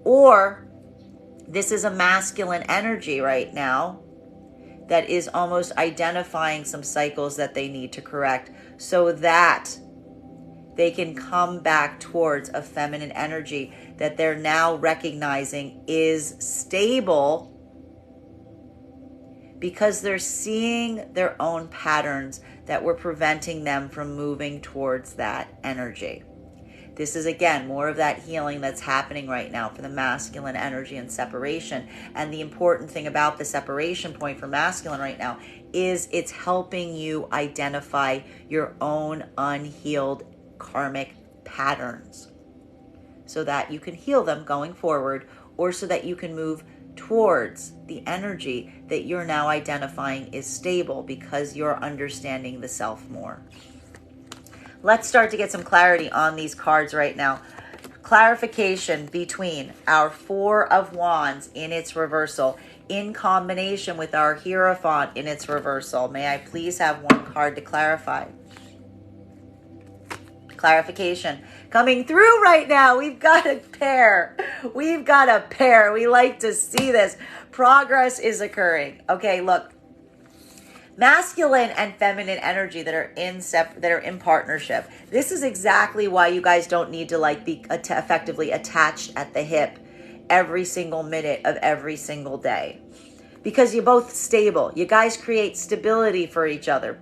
Or this is a masculine energy right now that is almost identifying some cycles that they need to correct so that they can come back towards a feminine energy that they're now recognizing is stable, because they're seeing their own patterns that were preventing them from moving towards that energy. This is, again, more of that healing that's happening right now for the masculine energy and separation. And the important thing about the separation point for masculine right now is it's helping you identify your own unhealed karmic patterns so that you can heal them going forward, or so that you can move towards the energy that you're now identifying is stable because you're understanding the self more. Let's start to get some clarity on these cards right now. Clarification between our Four of Wands in its reversal in combination with our Hierophant in its reversal. May I please have one card to clarify? Clarification coming through right now. We've got a pair. We've got a pair. We like to see this. Progress is occurring. Okay, look. Masculine and feminine energy that are in partnership. This is exactly why you guys don't need to be effectively attached at the hip every single minute of every single day, because you're both stable. You guys create stability for each other.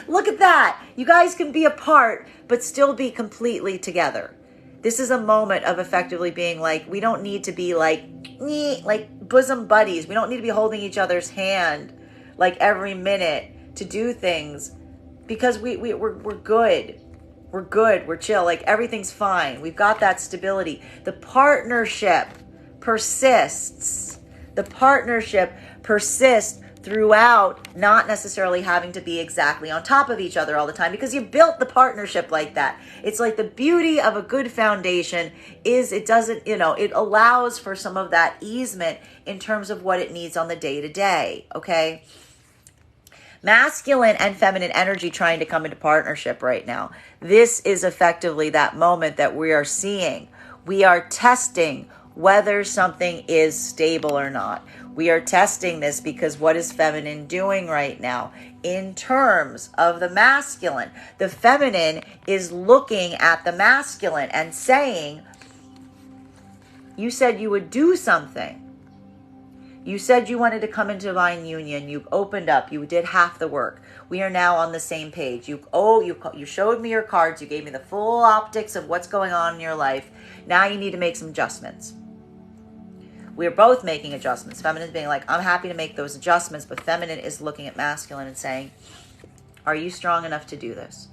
Look at that. You guys can be apart but still be completely together. This is a moment of effectively being like, we don't need to be like bosom buddies. We don't need to be holding each other's hand like every minute to do things, because we're good. We're good. We're chill. Like everything's fine. We've got that stability. The partnership persists. The partnership persist throughout, not necessarily having to be exactly on top of each other all the time, because you built the partnership like that. It's like the beauty of a good foundation is it doesn't, it allows for some of that easement in terms of what it needs on the day to day. Okay. Masculine and feminine energy trying to come into partnership right now. This is effectively that moment that we are seeing. We are testing whether something is stable or not. We are testing this because what is feminine doing right now in terms of the masculine? The feminine is looking at the masculine and saying, you said you would do something. You said you wanted to come into divine union. You opened up. You did half the work. We are now on the same page. You showed me your cards. You gave me the full optics of what's going on in your life. Now you need to make some adjustments. We're both making adjustments. Feminine being like, I'm happy to make those adjustments, but feminine is looking at masculine and saying, are you strong enough to do this?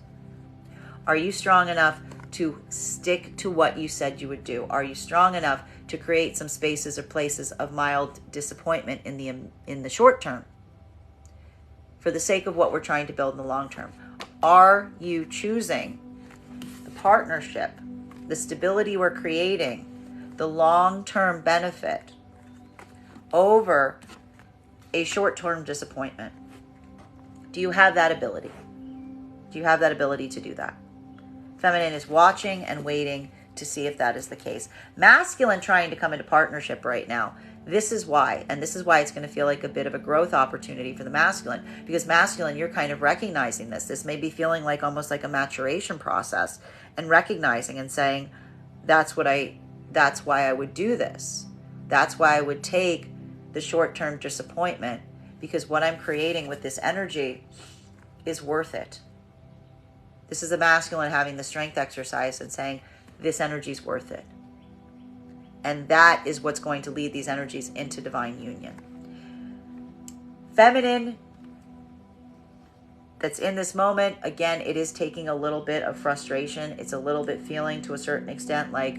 Are you strong enough to stick to what you said you would do? Are you strong enough to create some spaces or places of mild disappointment in the short term for the sake of what we're trying to build in the long term? Are you choosing the partnership, the stability we're creating, the long-term benefit over a short-term disappointment? Do you have that ability? Do you have that ability to do that? Feminine is watching and waiting to see if that is the case. Masculine trying to come into partnership right now. This is why, and this is why it's going to feel like a bit of a growth opportunity for the masculine, because masculine, you're kind of recognizing this. This may be feeling like almost like a maturation process and recognizing and saying, that's why I would do this. That's why I would take the short-term disappointment, because what I'm creating with this energy is worth it. This is a masculine having the strength exercise and saying, this energy is worth it. And that is what's going to lead these energies into divine union. Feminine, that's in this moment, again, it is taking a little bit of frustration. It's a little bit feeling to a certain extent like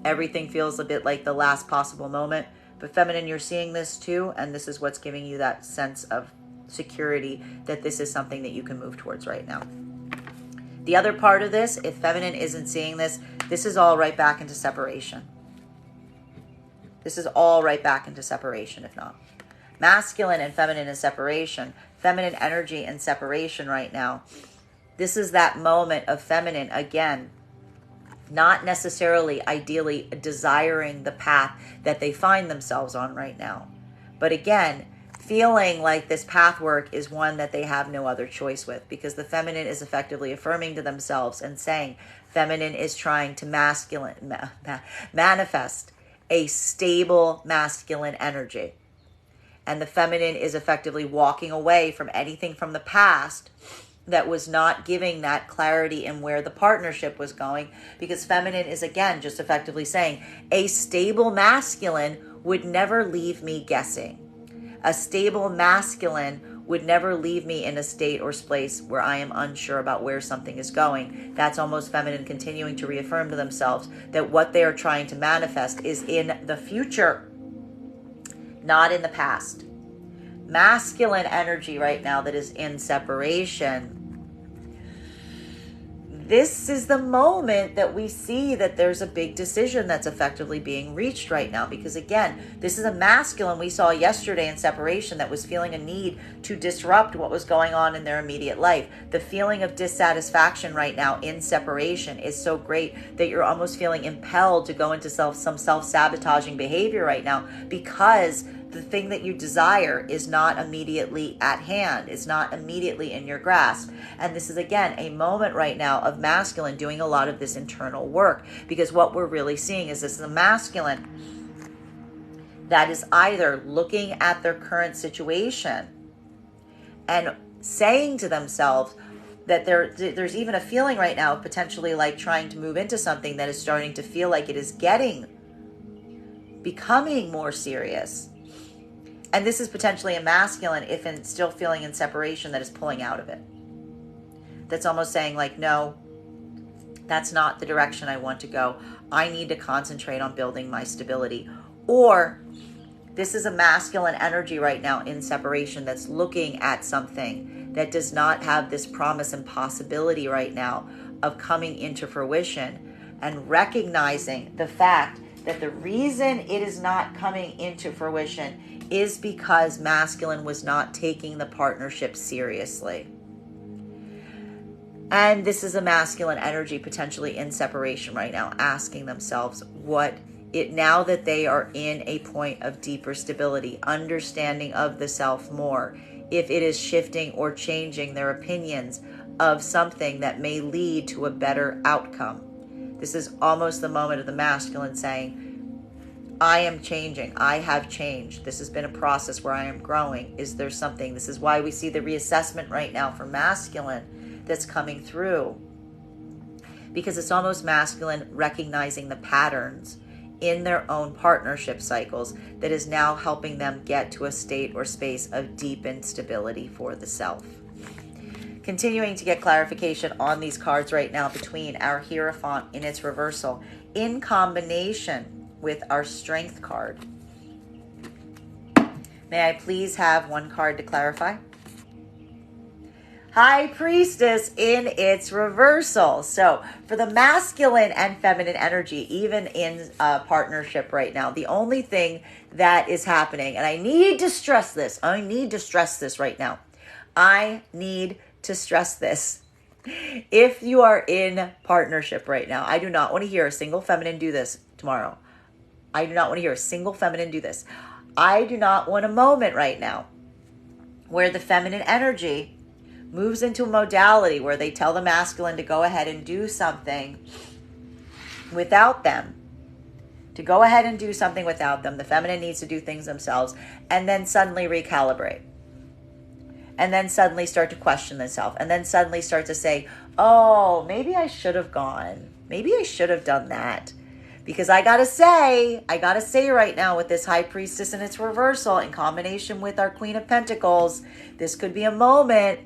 everything feels a bit like the last possible moment. But feminine, you're seeing this too, and this is what's giving you that sense of security that this is something that you can move towards right now. The other part of this, if feminine isn't seeing this, this is all right back into separation. This is all right back into separation, if not. Masculine and feminine in separation. Feminine energy in separation right now. This is that moment of feminine, again, not necessarily ideally desiring the path that they find themselves on right now. But again, feeling like this path work is one that they have no other choice with, because the feminine is effectively affirming to themselves and saying, feminine is trying to manifest a stable masculine energy. And the feminine is effectively walking away from anything from the past that was not giving that clarity in where the partnership was going, because feminine is, again, just effectively saying, a stable masculine would never leave me guessing. A stable masculine would never leave me in a state or place where I am unsure about where something is going. That's almost feminine continuing to reaffirm to themselves that what they are trying to manifest is in the future, not in the past. Masculine energy right now that is in separation. This is the moment that we see that there's a big decision that's effectively being reached right now. Because again, this is a masculine we saw yesterday in separation that was feeling a need to disrupt what was going on in their immediate life. The feeling of dissatisfaction right now in separation is so great that you're almost feeling impelled to go into some self-sabotaging behavior right now, because the thing that you desire is not immediately at hand. It's not immediately in your grasp. And this is, again, a moment right now of masculine doing a lot of this internal work, because what we're really seeing is this is a masculine that is either looking at their current situation and saying to themselves that there's even a feeling right now of potentially like trying to move into something that is starting to feel like it is becoming more serious. And this is potentially a masculine, if still feeling in separation, that is pulling out of it. That's almost saying like, no, that's not the direction I want to go. I need to concentrate on building my stability. Or This is a masculine energy right now in separation that's looking at something that does not have this promise and possibility right now of coming into fruition, and recognizing the fact that the reason it is not coming into fruition is because masculine was not taking the partnership seriously. And this is a masculine energy potentially in separation right now, asking themselves now that they are in a point of deeper stability, understanding of the self more, if it is shifting or changing their opinions of something that may lead to a better outcome. This is almost the moment of the masculine saying, I am changing. I have changed. This has been a process where I am growing. Is there something? This is why we see the reassessment right now for masculine that's coming through. Because it's almost masculine recognizing the patterns in their own partnership cycles that is now helping them get to a state or space of deepened stability for the self. Continuing to get clarification on these cards right now between our Hierophant in its reversal in combination with our Strength card. May I please have one card to clarify? High Priestess in its reversal. So for the masculine and feminine energy, even in partnership right now, the only thing that is happening, and I need to stress this right now. I need to stress this. If you are in partnership right now, I do not want to hear a single feminine do this tomorrow. I do not want to hear a single feminine do this. I do not want a moment right now where the feminine energy moves into a modality where they tell the masculine to go ahead and do something without them. To go ahead and do something without them. The feminine needs to do things themselves, and then suddenly recalibrate. And then suddenly start to question themselves. And then suddenly start to say, oh, maybe I should have gone. Maybe I should have done that. Because I gotta say right now with this High Priestess and its reversal in combination with our Queen of Pentacles, this could be a moment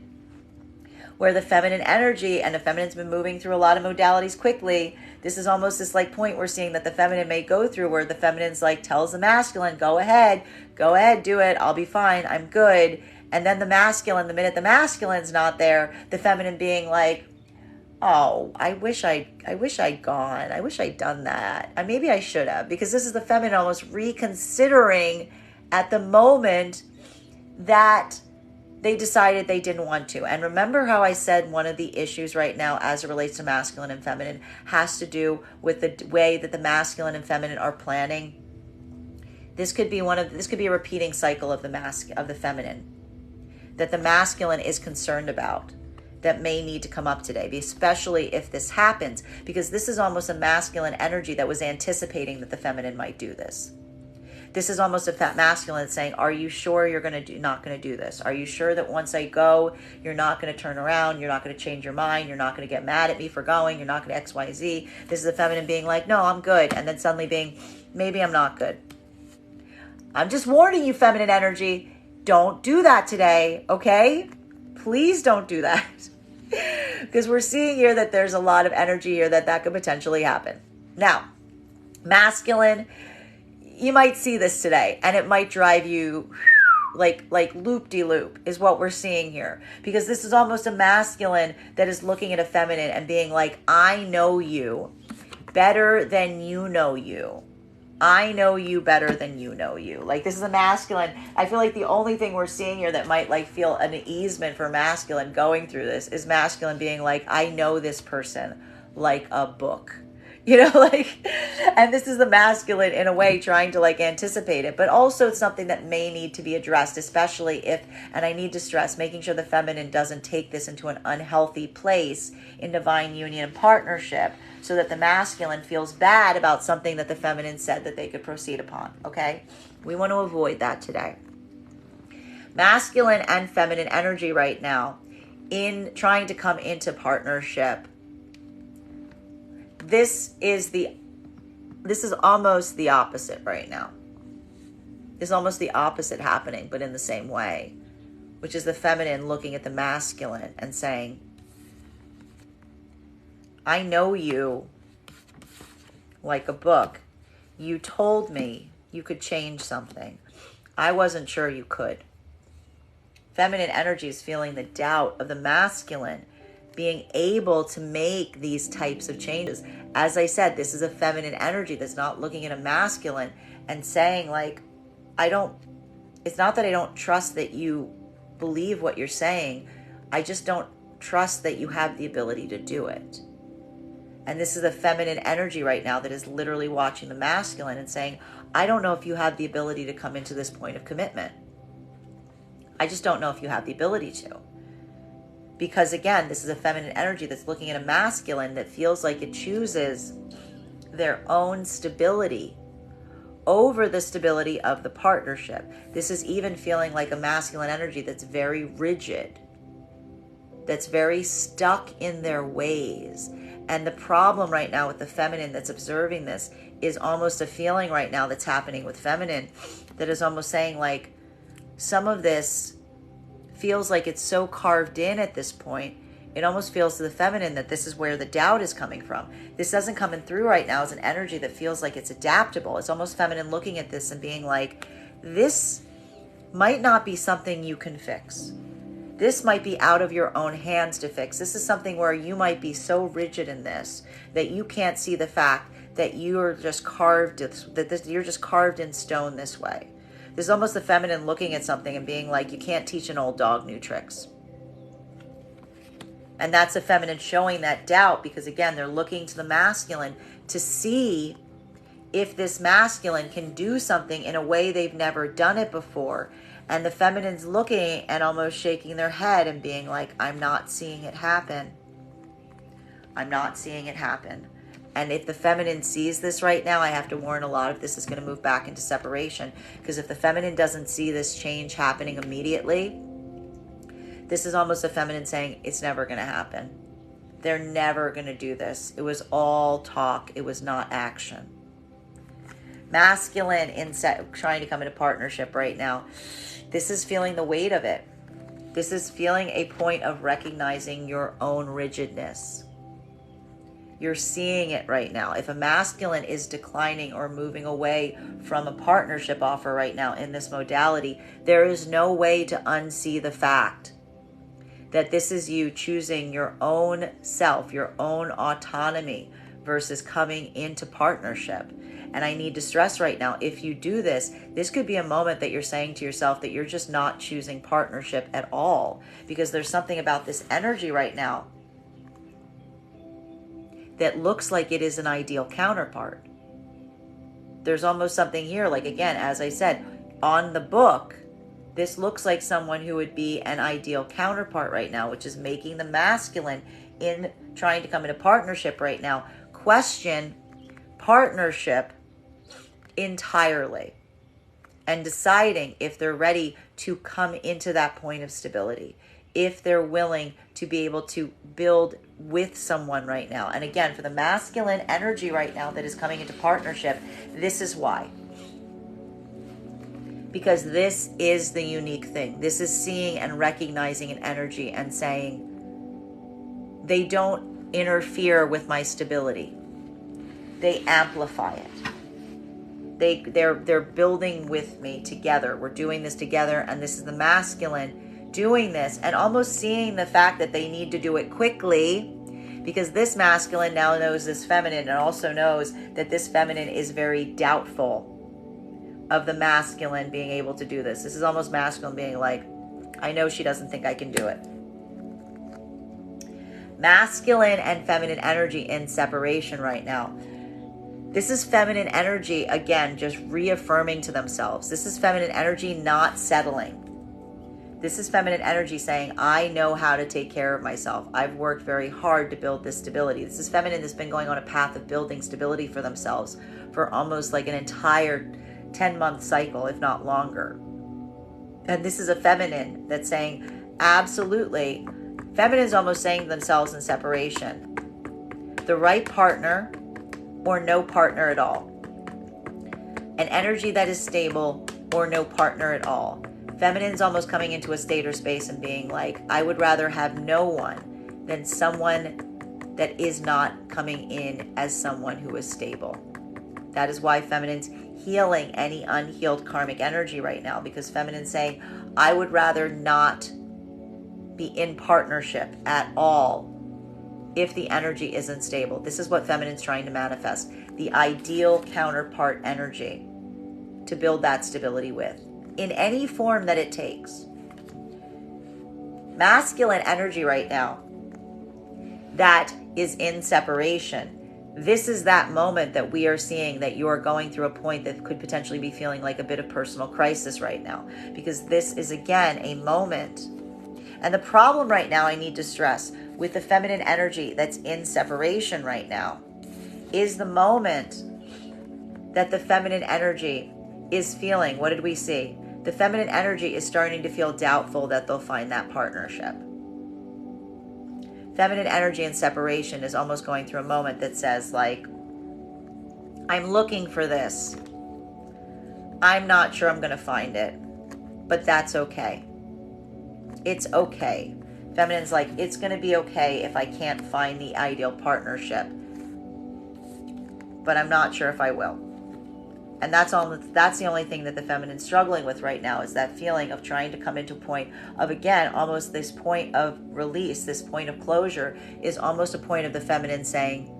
where the feminine energy, and the feminine's been moving through a lot of modalities quickly. This is almost this like point we're seeing that the feminine may go through where the feminine's like tells the masculine, go ahead, do it. I'll be fine. I'm good. And then the masculine, the minute the masculine's not there, the feminine being like, oh, I wish I'd gone. I wish I'd done that. Maybe I should have, because this is the feminine almost reconsidering at the moment that they decided they didn't want to. And remember how I said one of the issues right now as it relates to masculine and feminine has to do with the way that the masculine and feminine are planning. This could be a repeating cycle of the feminine that the masculine is concerned about, that may need to come up today, especially if this happens, because this is almost a masculine energy that was anticipating that the feminine might do this. This is almost a masculine saying, are you sure you're not going to do this? Are you sure that once I go, you're not going to turn around? You're not going to change your mind? You're not going to get mad at me for going? You're not going to X, Y, Z? This is the feminine being like, no, I'm good. And then suddenly being, maybe I'm not good. I'm just warning you, feminine energy. Don't do that today, okay? Please don't do that. Because we're seeing here that there's a lot of energy here that could potentially happen. Now, masculine, you might see this today, and it might drive you like loop-de-loop is what we're seeing here. Because this is almost a masculine that is looking at a feminine and being like, I know you better than you know you. I know you better than you know you. Like, this is a masculine. I feel like the only thing we're seeing here that might like feel an easement for masculine going through this is masculine being like, I know this person like a book. You know, like, and this is the masculine in a way trying to like anticipate it, but also it's something that may need to be addressed, especially if, and I need to stress, making sure the feminine doesn't take this into an unhealthy place in divine union and partnership, so that the masculine feels bad about something that the feminine said that they could proceed upon, okay? We want to avoid that today. Masculine and feminine energy right now in trying to come into partnership. This is almost the opposite right now. It's almost the opposite happening, but in the same way, which is the feminine looking at the masculine and saying, I know you like a book. You told me you could change something. I wasn't sure you could. Feminine energy is feeling the doubt of the masculine being able to make these types of changes. As I said, this is a feminine energy that's not looking at a masculine and saying like, it's not that I don't trust that you believe what you're saying. I just don't trust that you have the ability to do it. And this is a feminine energy right now that is literally watching the masculine and saying, I don't know if you have the ability to come into this point of commitment. I just don't know if you have the ability to. Because again, this is a feminine energy that's looking at a masculine that feels like it chooses their own stability over the stability of the partnership. This is even feeling like a masculine energy that's very rigid, that's very stuck in their ways. And the problem right now with the feminine that's observing this is almost a feeling right now that's happening with feminine that is almost saying like, some of this feels like it's so carved in at this point. It almost feels to the feminine that this is where the doubt is coming from. This doesn't come in through right now as an energy that feels like it's adaptable. It's almost feminine looking at this and being like, this might not be something you can fix. This might be out of your own hands to fix. This is something where you might be so rigid in this that you can't see the fact that you're just carved, you're just carved in stone this way. There's almost the feminine looking at something and being like, you can't teach an old dog new tricks. And that's the feminine showing that doubt because, again, they're looking to the masculine to see if this masculine can do something in a way they've never done it before. And the feminine's looking and almost shaking their head and being like, I'm not seeing it happen. I'm not seeing it happen. And if the feminine sees this right now, I have to warn a lot of this is going to move back into separation. Because if the feminine doesn't see this change happening immediately, this is almost a feminine saying, it's never going to happen. They're never going to do this. It was all talk. It was not action. Masculine trying to come into partnership right now. This is feeling the weight of it. This is feeling a point of recognizing your own rigidness. You're seeing it right now. If a masculine is declining or moving away from a partnership offer right now in this modality, there is no way to unsee the fact that this is you choosing your own self, your own autonomy versus coming into partnership. And I need to stress right now, if you do this, this could be a moment that you're saying to yourself that you're just not choosing partnership at all, because there's something about this energy right now that looks like it is an ideal counterpart. There's almost something here, like again, as I said, on the book, this looks like someone who would be an ideal counterpart right now, which is making the masculine in trying to come into partnership right now question partnership entirely and deciding if they're ready to come into that point of stability, if they're willing to be able to build with someone right now. And again, for the masculine energy right now that is coming into partnership, this is why. Because this is the unique thing. This is seeing and recognizing an energy and saying, they don't interfere with my stability. They amplify it. They're building with me together. We're doing this together, and this is the masculine doing this and almost seeing the fact that they need to do it quickly, because this masculine now knows this feminine and also knows that this feminine is very doubtful of the masculine being able to do this. This is almost masculine being like, I know she doesn't think I can do it. Masculine and feminine energy in separation right now. This is feminine energy, again, just reaffirming to themselves. This is feminine energy not settling. This is feminine energy saying, I know how to take care of myself. I've worked very hard to build this stability. This is feminine that's been going on a path of building stability for themselves for almost like an entire 10-month cycle, if not longer. And this is a feminine that's saying, absolutely. Feminine is almost saying to themselves in separation, the right partner or no partner at all. An energy that is stable or no partner at all. Feminine's almost coming into a state or space and being like, I would rather have no one than someone that is not coming in as someone who is stable. That is why feminine's healing any unhealed karmic energy right now, because feminine's saying, I would rather not be in partnership at all if the energy isn't stable. This is what feminine's trying to manifest, the ideal counterpart energy to build that stability with, in any form that it takes. Masculine energy right now that is in separation, this is that moment that we are seeing that you are going through a point that could potentially be feeling like a bit of personal crisis right now, because this is again a moment. And the problem right now, I need to stress, with the feminine energy that's in separation right now, is the moment that the feminine energy is feeling, what did we see? The feminine energy is starting to feel doubtful that they'll find that partnership. Feminine energy in separation is almost going through a moment that says, like, I'm looking for this. I'm not sure I'm going to find it, but that's okay. It's okay. Feminine's like, it's going to be okay if I can't find the ideal partnership, but I'm not sure if I will. And that's the only thing that the feminine's struggling with right now, is that feeling of trying to come into a point of, again, almost this point of release, this point of closure is almost a point of the feminine saying,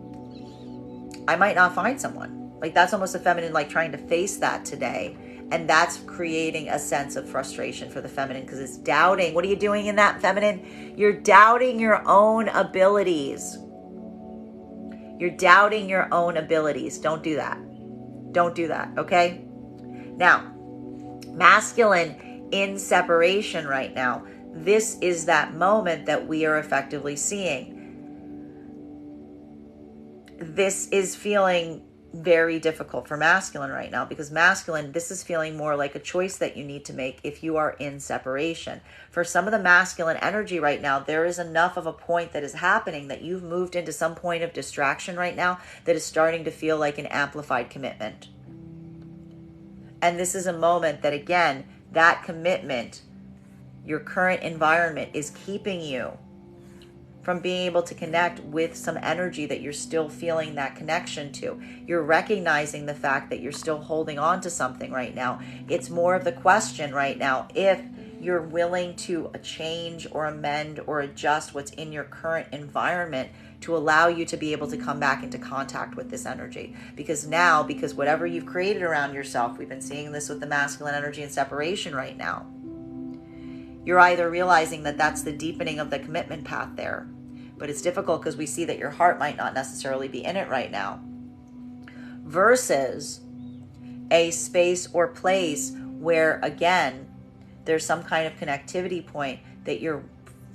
I might not find someone. Like, that's almost the feminine like trying to face that today. And that's creating a sense of frustration for the feminine, because it's doubting. What are you doing in that, feminine? You're doubting your own abilities. You're doubting your own abilities. Don't do that. Don't do that, okay? Now, masculine in separation right now, this is that moment that we are effectively seeing. This is feeling very difficult for masculine right now, because masculine, this is feeling more like a choice that you need to make if you are in separation. For some of the masculine energy right now, there is enough of a point that is happening that you've moved into some point of distraction right now that is starting to feel like an amplified commitment. And this is a moment that, again, that commitment, your current environment is keeping you from being able to connect with some energy that you're still feeling that connection to. You're recognizing the fact that you're still holding on to something right now. It's more of the question right now if you're willing to change or amend or adjust what's in your current environment to allow you to be able to come back into contact with this energy. Because whatever you've created around yourself, we've been seeing this with the masculine energy and separation right now, you're either realizing that that's the deepening of the commitment path there, but it's difficult because we see that your heart might not necessarily be in it right now, versus a space or place where, again, there's some kind of connectivity point that you're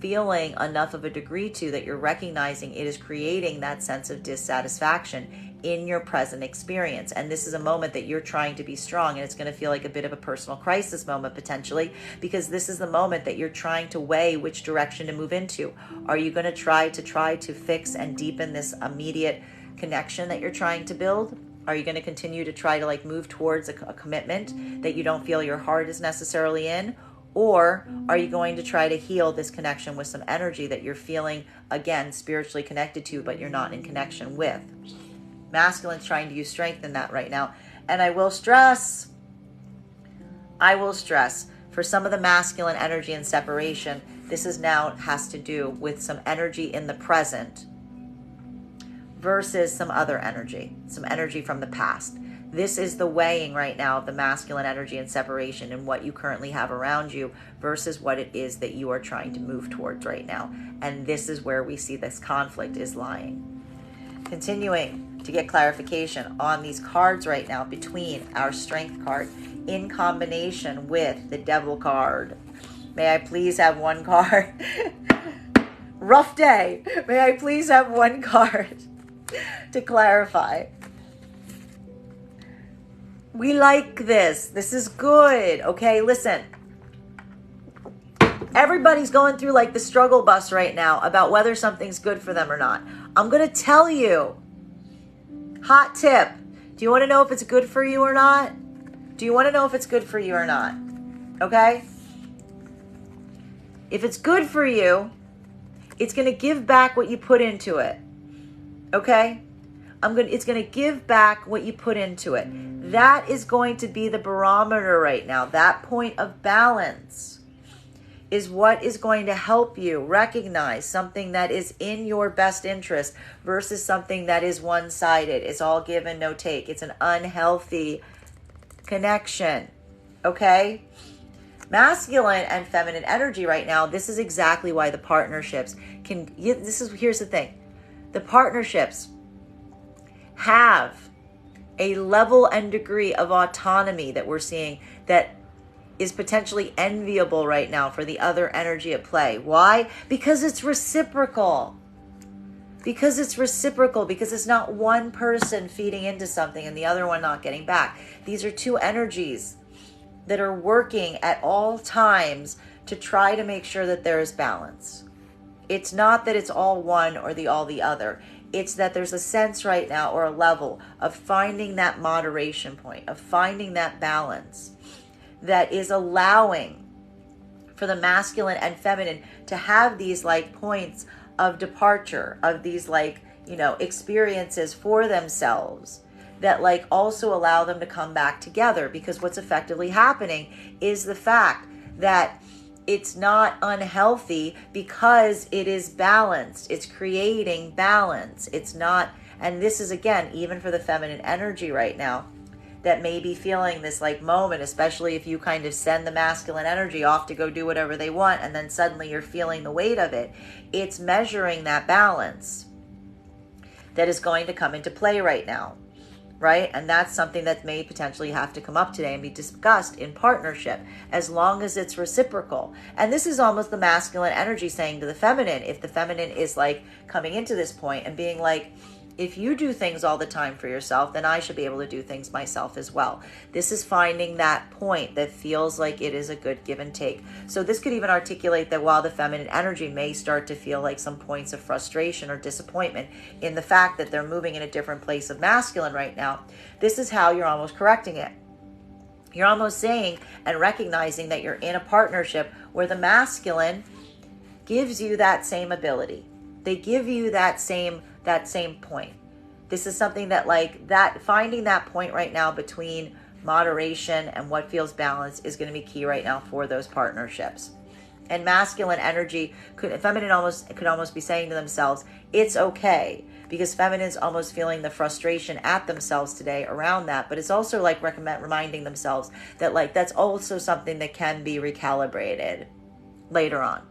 feeling enough of a degree to that you're recognizing it is creating that sense of dissatisfaction in your present experience. And this is a moment that you're trying to be strong, and it's going to feel like a bit of a personal crisis moment potentially, because this is the moment that you're trying to weigh which direction to move into. Are you going to try to fix and deepen this immediate connection that you're trying to build? Are you going to continue to try to move towards a commitment that you don't feel your heart is necessarily in? Or are you going to try to heal this connection with some energy that you're feeling, again, spiritually connected to, but you're not in connection with? Masculine's trying to use strength in that right now. And I will stress, for some of the masculine energy and separation, this is now has to do with some energy in the present versus some other energy, some energy from the past. This is the weighing right now of the masculine energy and separation and what you currently have around you versus what it is that you are trying to move towards right now. And this is where we see this conflict is lying. Continuing to get clarification on these cards right now between our Strength card in combination with the Devil card. May I please have one card? Rough day. May I please have one card to clarify? We like this. This is good. Okay, listen. Everybody's going through the struggle bus right now about whether something's good for them or not. I'm going to tell you. Hot tip. Do you want to know if it's good for you or not? Do you want to know if it's good for you or not? Okay? If it's good for you, it's going to give back what you put into it. Okay? It's going to give back what you put into it. That is going to be the barometer right now. That point of balance is what is going to help you recognize something that is in your best interest versus something that is one-sided. It's all give and no take. It's an unhealthy connection. Okay? Masculine and feminine energy right now, this is exactly why the partnerships here's the thing. The partnerships have a level and degree of autonomy that we're seeing that is potentially enviable right now for the other energy at play. Why? Because it's reciprocal. Because it's not one person feeding into something and the other one not getting back. These are two energies that are working at all times to try to make sure that there is balance. It's not that it's all one or all the other. It's that there's a sense right now, or a level of finding that moderation point, of finding that balance that is allowing for the masculine and feminine to have these like points of departure, of these like, experiences for themselves that like also allow them to come back together. Because what's effectively happening is the fact that it's not unhealthy because it is balanced. It's creating balance. It's not, and this is again, even for the feminine energy right now, that may be feeling this like moment, especially if you kind of send the masculine energy off to go do whatever they want, and then suddenly you're feeling the weight of it. It's measuring that balance that is going to come into play right now, right? And that's something that may potentially have to come up today and be discussed in partnership, as long as it's reciprocal. And this is almost the masculine energy saying to the feminine, if the feminine is like coming into this point and being like, if you do things all the time for yourself, then I should be able to do things myself as well. This is finding that point that feels like it is a good give and take. So this could even articulate that while the feminine energy may start to feel like some points of frustration or disappointment in the fact that they're moving in a different place of masculine right now, this is how you're almost correcting it. You're almost saying and recognizing that you're in a partnership where the masculine gives you that same ability. They give you that same point. This is something that like that, finding that point right now between moderation and what feels balanced is going to be key right now for those partnerships. And masculine energy could almost be saying to themselves, it's okay, because feminine's almost feeling the frustration at themselves today around that. But it's also like reminding themselves that like that's also something that can be recalibrated later on.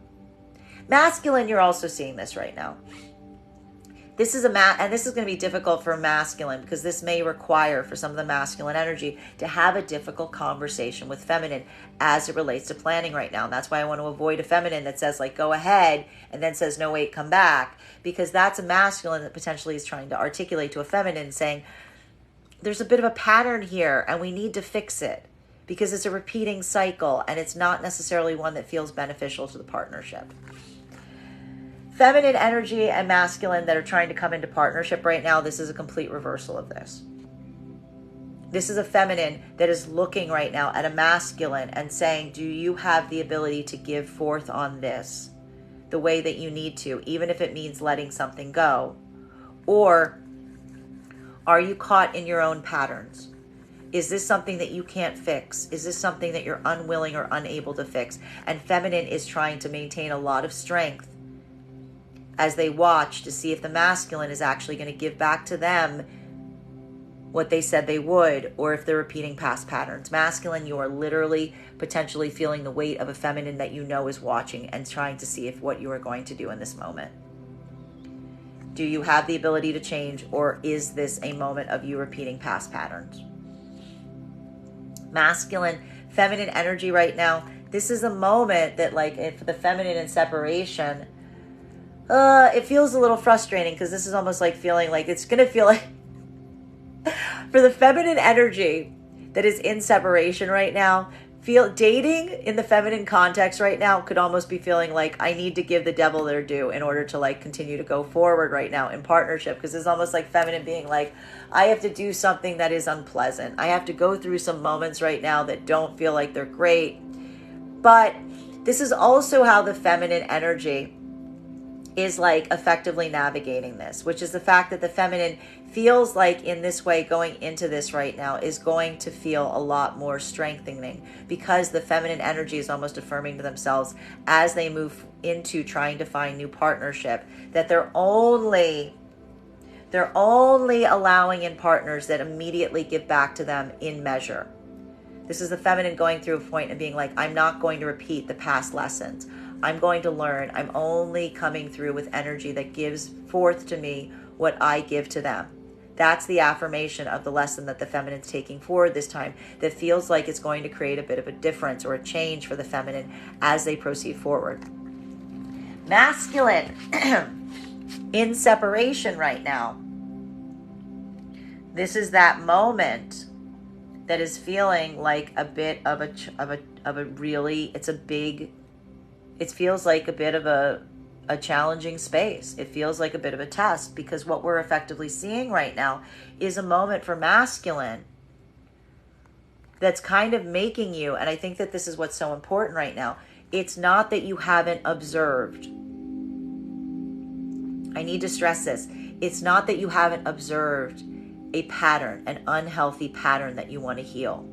Masculine, you're also seeing this right now. This is and this is going to be difficult for masculine, because this may require for some of the masculine energy to have a difficult conversation with feminine as it relates to planning right now. And that's why I want to avoid a feminine that says like, go ahead, and then says, no, wait, come back. Because that's a masculine that potentially is trying to articulate to a feminine saying, there's a bit of a pattern here and we need to fix it, because it's a repeating cycle and it's not necessarily one that feels beneficial to the partnership. Feminine energy and masculine that are trying to come into partnership right now, this is a complete reversal of this. This is a feminine that is looking right now at a masculine and saying, do you have the ability to give forth on this the way that you need to, even if it means letting something go? Or are you caught in your own patterns? Is this something that you can't fix? Is this something that you're unwilling or unable to fix? And feminine is trying to maintain a lot of strength as they watch to see if the masculine is actually going to give back to them what they said they would, or if they're repeating past patterns. Masculine, you are literally potentially feeling the weight of a feminine that you know is watching and trying to see if what you are going to do in this moment. Do you have the ability to change, or is this a moment of you repeating past patterns? Masculine, feminine energy right now, this is a moment that like for the feminine in separation, it feels a little frustrating, because this is almost like feeling like it's going to feel like for the feminine energy that is in separation right now, dating in the feminine context right now could almost be feeling like I need to give the devil their due in order to like continue to go forward right now in partnership, because it's almost like feminine being like, I have to do something that is unpleasant. I have to go through some moments right now that don't feel like they're great. But this is also how the feminine energy is like effectively navigating this, which is the fact that the feminine feels like in this way going into this right now is going to feel a lot more strengthening, because the feminine energy is almost affirming to themselves as they move into trying to find new partnership that they're only allowing in partners that immediately give back to them in measure. This is the feminine going through a point and being like, I'm not going to repeat the past lessons. I'm going to learn. I'm only coming through with energy that gives forth to me what I give to them. That's the affirmation of the lesson that the feminine's taking forward this time, that feels like it's going to create a bit of a difference or a change for the feminine as they proceed forward. Masculine in separation right now. This is that moment that is feeling like a bit of a really, it feels like a bit of a challenging space. It feels like a bit of a test, because what we're effectively seeing right now is a moment for masculine that's kind of making you, and I think that this is what's so important right now. It's not that you haven't observed. I need to stress this. It's not that you haven't observed a pattern, an unhealthy pattern that you want to heal.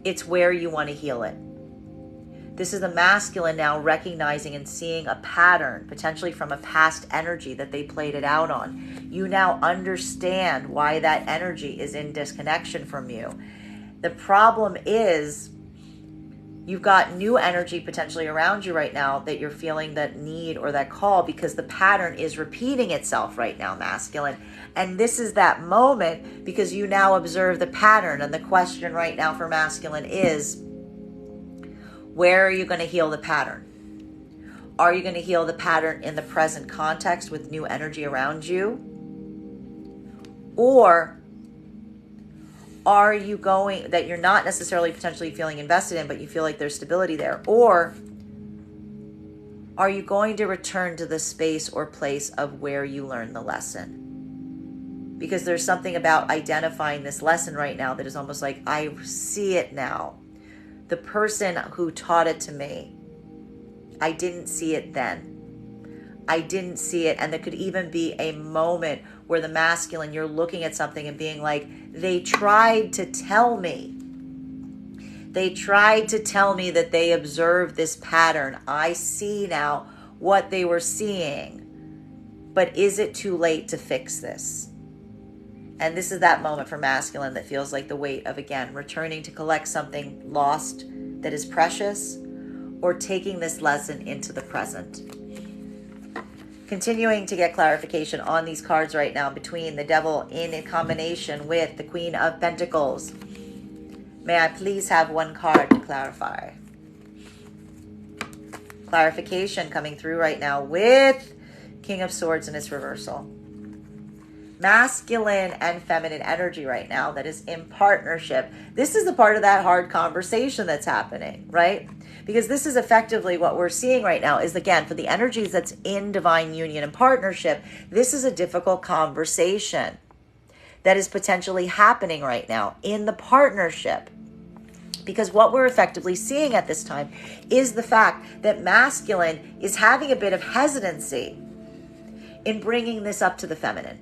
It's where you want to heal it. This is the masculine now recognizing and seeing a pattern, potentially from a past energy that they played it out on. You now understand why that energy is in disconnection from you. The problem is you've got new energy potentially around you right now that you're feeling that need or that call, because the pattern is repeating itself right now, masculine. And this is that moment because you now observe the pattern. And the question right now for masculine is, where are you going to heal the pattern? Are you going to heal the pattern in the present context with new energy around you? Or are you going, that you're not necessarily potentially feeling invested in, but you feel like there's stability there? Or are you going to return to the space or place of where you learned the lesson? Because there's something about identifying this lesson right now that is almost like, I see it now. The person who taught it to me, I didn't see it then. I didn't see it. And there could even be a moment where the masculine, you're looking at something and being like, they tried to tell me. They tried to tell me that they observed this pattern. I see now what they were seeing. But is it too late to fix this? And this is that moment for masculine that feels like the weight of, again, returning to collect something lost that is precious, or taking this lesson into the present. Continuing to get clarification on these cards right now between the Devil in combination with the Queen of Pentacles. May I please have one card to clarify? Clarification coming through right now with King of Swords in its reversal. Masculine and feminine energy right now that is in partnership. This is the part of that hard conversation that's happening, right? Because this is effectively what we're seeing right now is, again, for the energies that's in divine union and partnership, this is a difficult conversation that is potentially happening right now in the partnership. Because what we're effectively seeing at this time is the fact that masculine is having a bit of hesitancy in bringing this up to the feminine.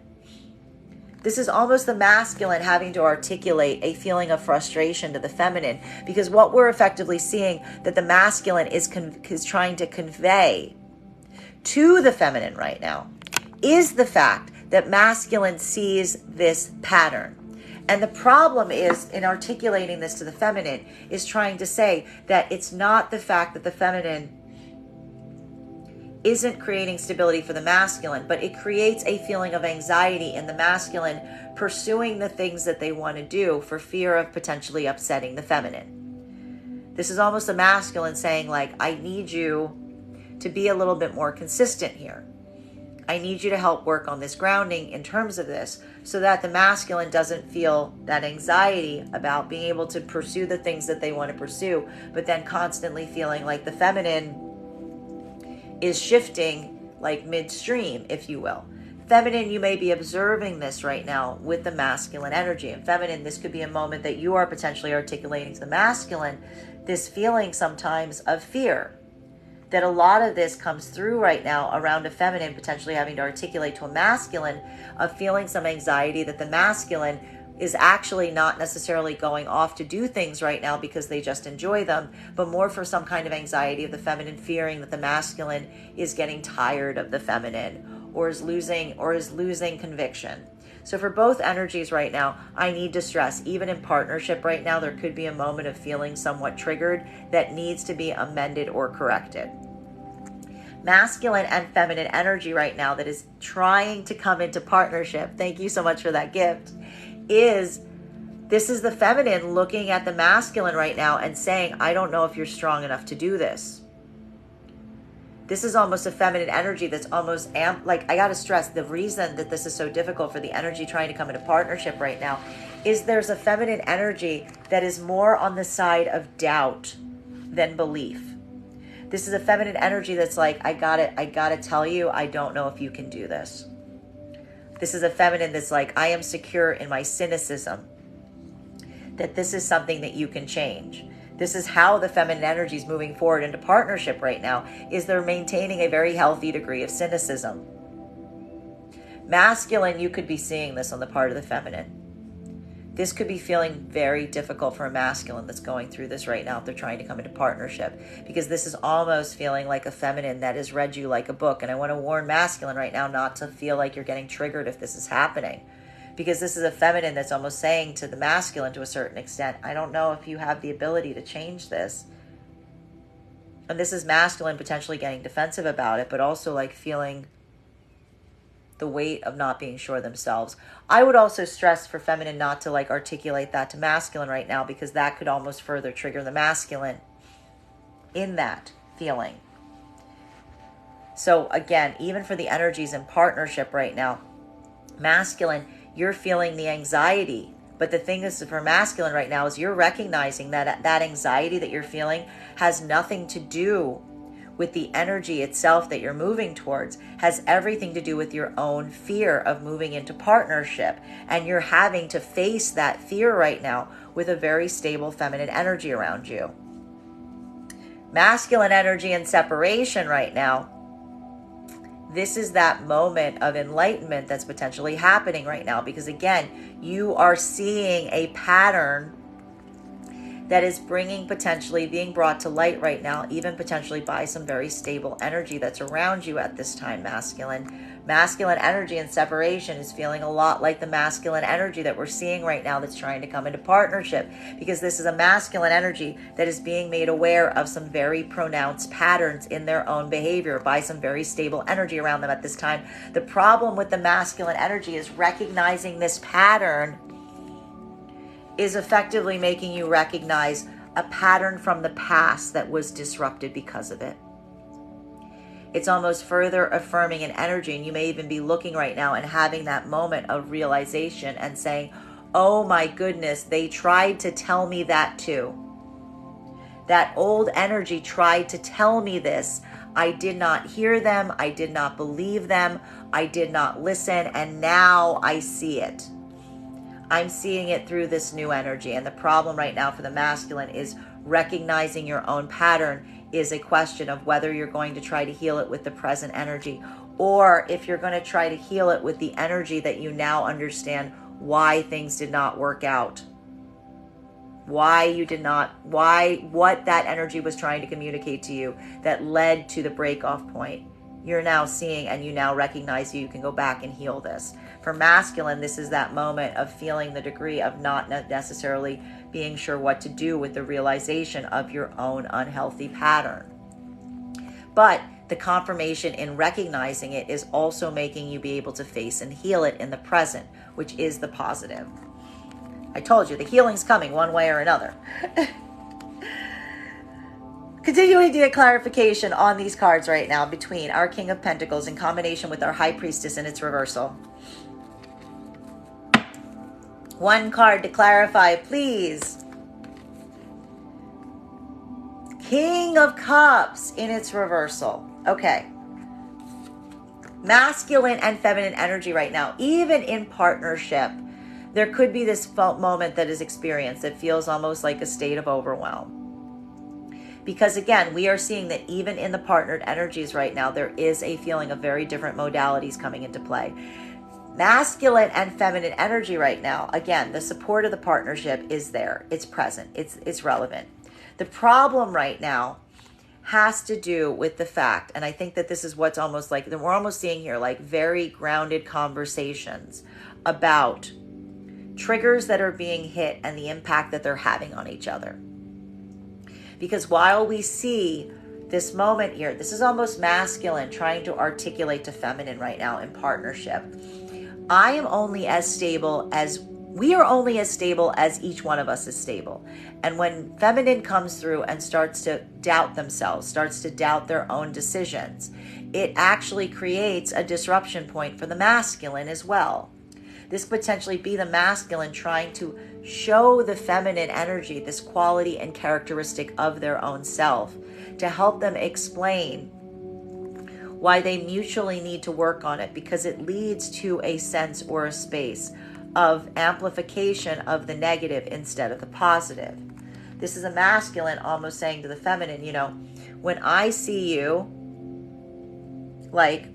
This is almost the masculine having to articulate a feeling of frustration to the feminine, because what we're effectively seeing that the masculine is trying to convey to the feminine right now is the fact that masculine sees this pattern. And the problem is in articulating this to the feminine is trying to say that it's not the fact that the feminine isn't creating stability for the masculine, but it creates a feeling of anxiety in the masculine pursuing the things that they want to do for fear of potentially upsetting the feminine. This is almost the masculine saying, like, I need you to be a little bit more consistent here. I need you to help work on this grounding in terms of this so that the masculine doesn't feel that anxiety about being able to pursue the things that they want to pursue, but then constantly feeling like the feminine is shifting like midstream, if you will. Feminine, you may be observing this right now with the masculine energy. And feminine, this could be a moment that you are potentially articulating to the masculine this feeling sometimes of fear. that a lot of this comes through right now around a feminine potentially having to articulate to a masculine of feeling some anxiety that the masculine is actually not necessarily going off to do things right now because they just enjoy them, but more for some kind of anxiety of the feminine fearing that the masculine is getting tired of the feminine or is losing conviction. So for both energies right now, I need to stress, even in partnership right now, there could be a moment of feeling somewhat triggered that needs to be amended or corrected. Masculine and feminine energy right now that is trying to come into partnership, thank you so much for that gift, this is the feminine looking at the masculine right now and saying, I don't know if you're strong enough to do this. This is almost a feminine energy that's almost like, I got to stress, the reason that this is so difficult for the energy trying to come into partnership right now is there's a feminine energy that is more on the side of doubt than belief. This is a feminine energy that's like, I gotta tell you, I don't know if you can do this. This is a feminine that's like, I am secure in my cynicism that this is something that you can change. This is how the feminine energy is moving forward into partnership right now, is they're maintaining a very healthy degree of cynicism. Masculine, you could be seeing this on the part of the feminine. This could be feeling very difficult for a masculine that's going through this right now if they're trying to come into partnership, because this is almost feeling like a feminine that has read you like a book. And I want to warn masculine right now not to feel like you're getting triggered if this is happening, because this is a feminine that's almost saying to the masculine to a certain extent, I don't know if you have the ability to change this. And this is masculine potentially getting defensive about it, but also like feeling the weight of not being sure themselves. I would also stress for feminine not to like articulate that to masculine right now, because that could almost further trigger the masculine in that feeling. So again, even for the energies in partnership right now, masculine, you're feeling the anxiety. But the thing is, for masculine right now, is you're recognizing that that anxiety that you're feeling has nothing to do with the energy itself that you're moving towards, has everything to do with your own fear of moving into partnership. And you're having to face that fear right now with a very stable feminine energy around you. Masculine energy and separation right now, this is that moment of enlightenment that's potentially happening right now, because again, you are seeing a pattern that is being brought to light right now, even potentially by some very stable energy that's around you at this time, masculine. Masculine energy and separation is feeling a lot like the masculine energy that we're seeing right now that's trying to come into partnership, because this is a masculine energy that is being made aware of some very pronounced patterns in their own behavior by some very stable energy around them at this time. The problem with the masculine energy is recognizing this pattern is effectively making you recognize a pattern from the past that was disrupted because of it. It's almost further affirming an energy, and you may even be looking right now and having that moment of realization and saying, oh my goodness, they tried to tell me that too. That old energy tried to tell me this. I did not hear them. I did not believe them. I did not listen. And now I see it. I'm seeing it through this new energy. And the problem right now for the masculine is recognizing your own pattern is a question of whether you're going to try to heal it with the present energy, or if you're going to try to heal it with the energy that you now understand why things did not work out. What that energy was trying to communicate to you that led to the break-off point. You're now seeing, and you now recognize you can go back and heal this. For masculine, this is that moment of feeling the degree of not necessarily being sure what to do with the realization of your own unhealthy pattern. But the confirmation in recognizing it is also making you be able to face and heal it in the present, which is the positive. I told you, the healing's coming one way or another. Continuing to get clarification on these cards right now between our King of Pentacles in combination with our High Priestess in its reversal. One card to clarify, please. King of Cups in its reversal. Okay. Masculine and feminine energy right now, even in partnership, there could be this moment that is experienced that feels almost like a state of overwhelm. Because again, we are seeing that even in the partnered energies right now, there is a feeling of very different modalities coming into play. Masculine and feminine energy right now, again, the support of the partnership is there. It's present. It's relevant. The problem right now has to do with the fact, and I think that this is what's almost like, we're almost seeing here, like very grounded conversations about triggers that are being hit and the impact that they're having on each other. Because while we see this moment here, this is almost masculine trying to articulate to feminine right now in partnership. We are only as stable as each one of us is stable. And when feminine comes through and starts to doubt themselves, starts to doubt their own decisions, it actually creates a disruption point for the masculine as well. This could potentially be the masculine trying to show the feminine energy, this quality and characteristic of their own self, to help them explain why they mutually need to work on it, because it leads to a sense or a space of amplification of the negative instead of the positive. This is a masculine almost saying to the feminine, when I see you like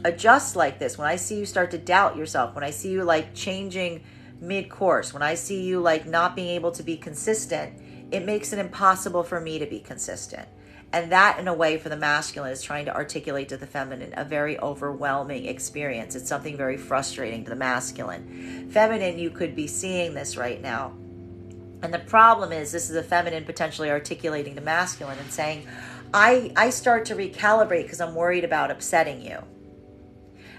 adjust like this, when I see you start to doubt yourself, when I see you like changing mid-course, when I see you like not being able to be consistent, it makes it impossible for me to be consistent. And that, in a way, for the masculine is trying to articulate to the feminine a very overwhelming experience. It's something very frustrating to the masculine. Feminine, you could be seeing this right now. And the problem is, this is a feminine potentially articulating to masculine and saying, I start to recalibrate because I'm worried about upsetting you.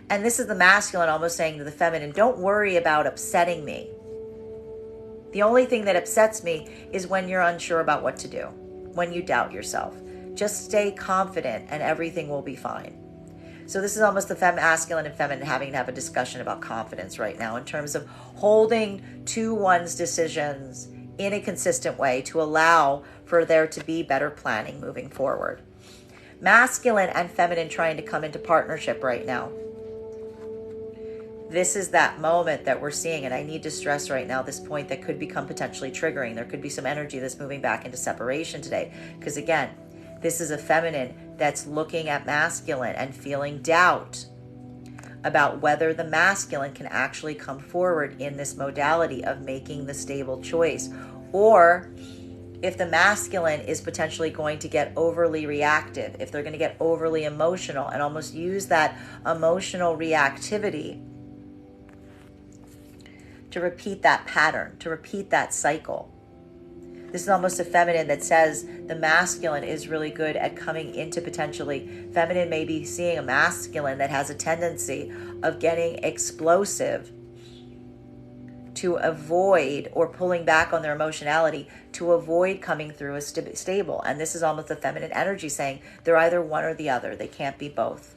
And this is the masculine almost saying to the feminine, don't worry about upsetting me. The only thing that upsets me is when you're unsure about what to do, when you doubt yourself. Just stay confident and everything will be fine. So this is almost the masculine and feminine having to have a discussion about confidence right now in terms of holding to one's decisions in a consistent way to allow for there to be better planning moving forward. Masculine and feminine trying to come into partnership right now. This is that moment that we're seeing, and I need to stress right now this point that could become potentially triggering. There could be some energy that's moving back into separation today. Because again, this is a feminine that's looking at masculine and feeling doubt about whether the masculine can actually come forward in this modality of making the stable choice, or if the masculine is potentially going to get overly reactive, if they're going to get overly emotional and almost use that emotional reactivity to repeat that pattern, to repeat that cycle. This is almost a feminine that says the masculine is really good at coming into potentially, feminine may be seeing a masculine that has a tendency of getting explosive to avoid, or pulling back on their emotionality to avoid coming through as stable. And this is almost the feminine energy saying they're either one or the other. They can't be both.